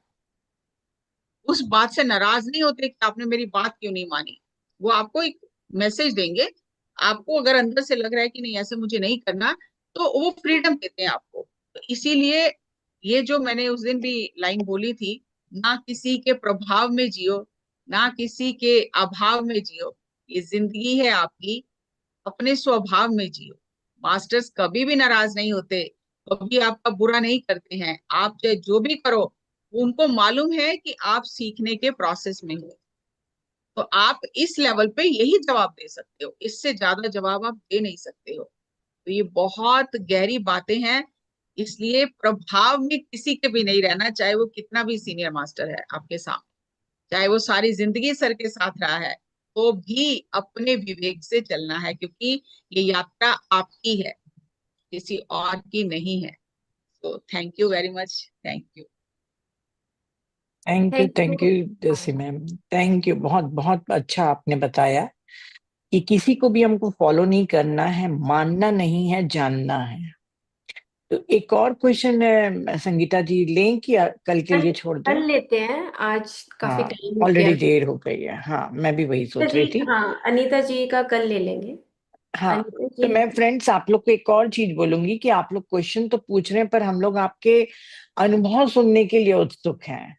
उस बात से नाराज नहीं होते कि आपने मेरी बात क्यों नहीं मानी, वो आपको एक मैसेज देंगे। आपको अगर अंदर से लग रहा है कि नहीं ऐसे मुझे नहीं करना, तो वो फ्रीडम देते हैं आपको। तो इसीलिए ये जो मैंने उस दिन भी लाइन बोली थी, ना किसी के प्रभाव में जियो, ना किसी के अभाव में जियो, ये जिंदगी है आपकी, अपने स्वभाव में जियो। मास्टर्स कभी भी नाराज नहीं होते, कभी आपका बुरा नहीं करते हैं, आप चाहे जो भी करो, उनको मालूम है कि आप सीखने के प्रोसेस में हो। तो आप इस लेवल पे यही जवाब दे सकते हो, इससे ज्यादा जवाब आप दे नहीं सकते हो। तो ये बहुत गहरी बातें हैं, इसलिए प्रभाव में किसी के भी नहीं रहना, चाहे वो कितना भी सीनियर मास्टर है आपके सामने, चाहे वो सारी जिंदगी सर के साथ रहा है, तो भी अपने विवेक से चलना है, क्योंकि ये यात्रा आपकी है, किसी और की नहीं है। तो thank you very much, thank you. Thank thank you. You जैसी मैम, थैंक यू। बहुत बहुत अच्छा आपने बताया कि किसी को भी हमको फॉलो नहीं करना है, मानना नहीं है, जानना है। तो एक और क्वेश्चन है संगीता जी, लें कि कल के कल लिए छोड़ कल दें? लेते हैं, आज काफी हाँ, टाइम हो ऑलरेडी गया। देर हो गई है। हाँ, मैं भी वही अनीता सोच जी, रही थी। हाँ अनीता जी का कल ले लेंगे। हाँ, अनीता तो जी। मैं फ्रेंड्स आप लोग को एक और चीज बोलूंगी कि आप लोग क्वेश्चन तो पूछ रहे हैं, पर हम लोग आपके अनुभव सुनने के लिए उत्सुक हैं।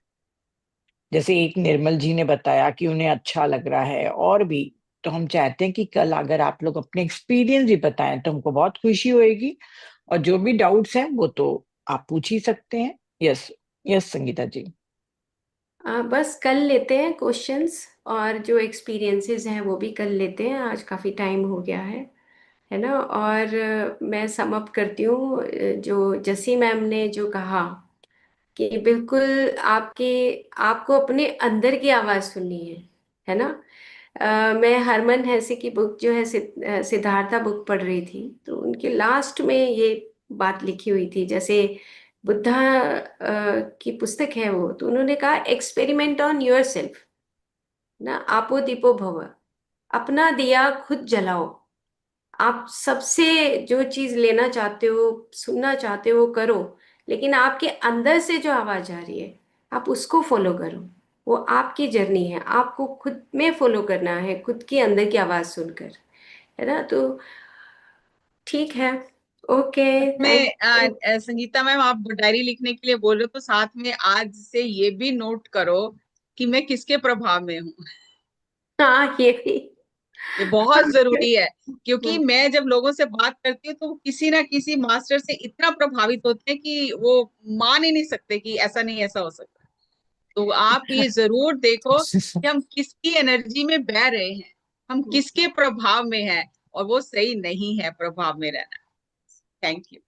जैसे एक निर्मल जी ने बताया कि उन्हें अच्छा लग रहा है, और भी। तो हम चाहते हैं कि कल अगर आप लोग अपने एक्सपीरियंस भी बताएं तो हमको बहुत खुशी होएगी। और जो भी डाउट्स हैं वो तो आप पूछ ही सकते हैं। यस, यस संगीता जी। बस कल लेते हैं क्वेश्चंस, और जो एक्सपीरियंसेस हैं वो भी कल लेते हैं, आज काफी टाइम हो गया है ना। और मैं सम अप करती हूँ, जो जसी मैम ने जो कहा कि बिल्कुल आपके आपको अपने अंदर की आवाज़ सुननी है ना। मैं हरमन हेसी की बुक जो है सिद्धार्था बुक पढ़ रही थी, तो उनके लास्ट में ये बात लिखी हुई थी, जैसे बुद्धा की पुस्तक है वो, तो उन्होंने कहा एक्सपेरिमेंट ऑन योर सेल्फ ना, आपो दीपो भव, अपना दिया खुद जलाओ। आप सबसे जो चीज लेना चाहते हो, सुनना चाहते हो, करो, लेकिन आपके अंदर से जो आवाज आ रही है आप उसको फॉलो करो। वो आपकी जर्नी है, आपको खुद में फॉलो करना है, खुद की अंदर की आवाज सुनकर, है ना। तो ठीक है, ओके, थैंक में यू। संगीता मैम, आप डायरी लिखने के लिए बोल रहे हो, तो साथ में आज से ये भी नोट करो कि मैं किसके प्रभाव में हूँ। हाँ, ये भी। ये बहुत जरूरी है, क्योंकि हम्म, मैं जब लोगों से बात करती हूँ तो वो किसी ना किसी मास्टर से इतना प्रभावित होते हैं कि वो मान ही नहीं सकते कि ऐसा नहीं, ऐसा हो सकता। तो आप ये जरूर देखो कि हम किसकी एनर्जी में बह रहे हैं, हम किसके प्रभाव में हैं, और वो सही नहीं है प्रभाव में रहना। Thank you.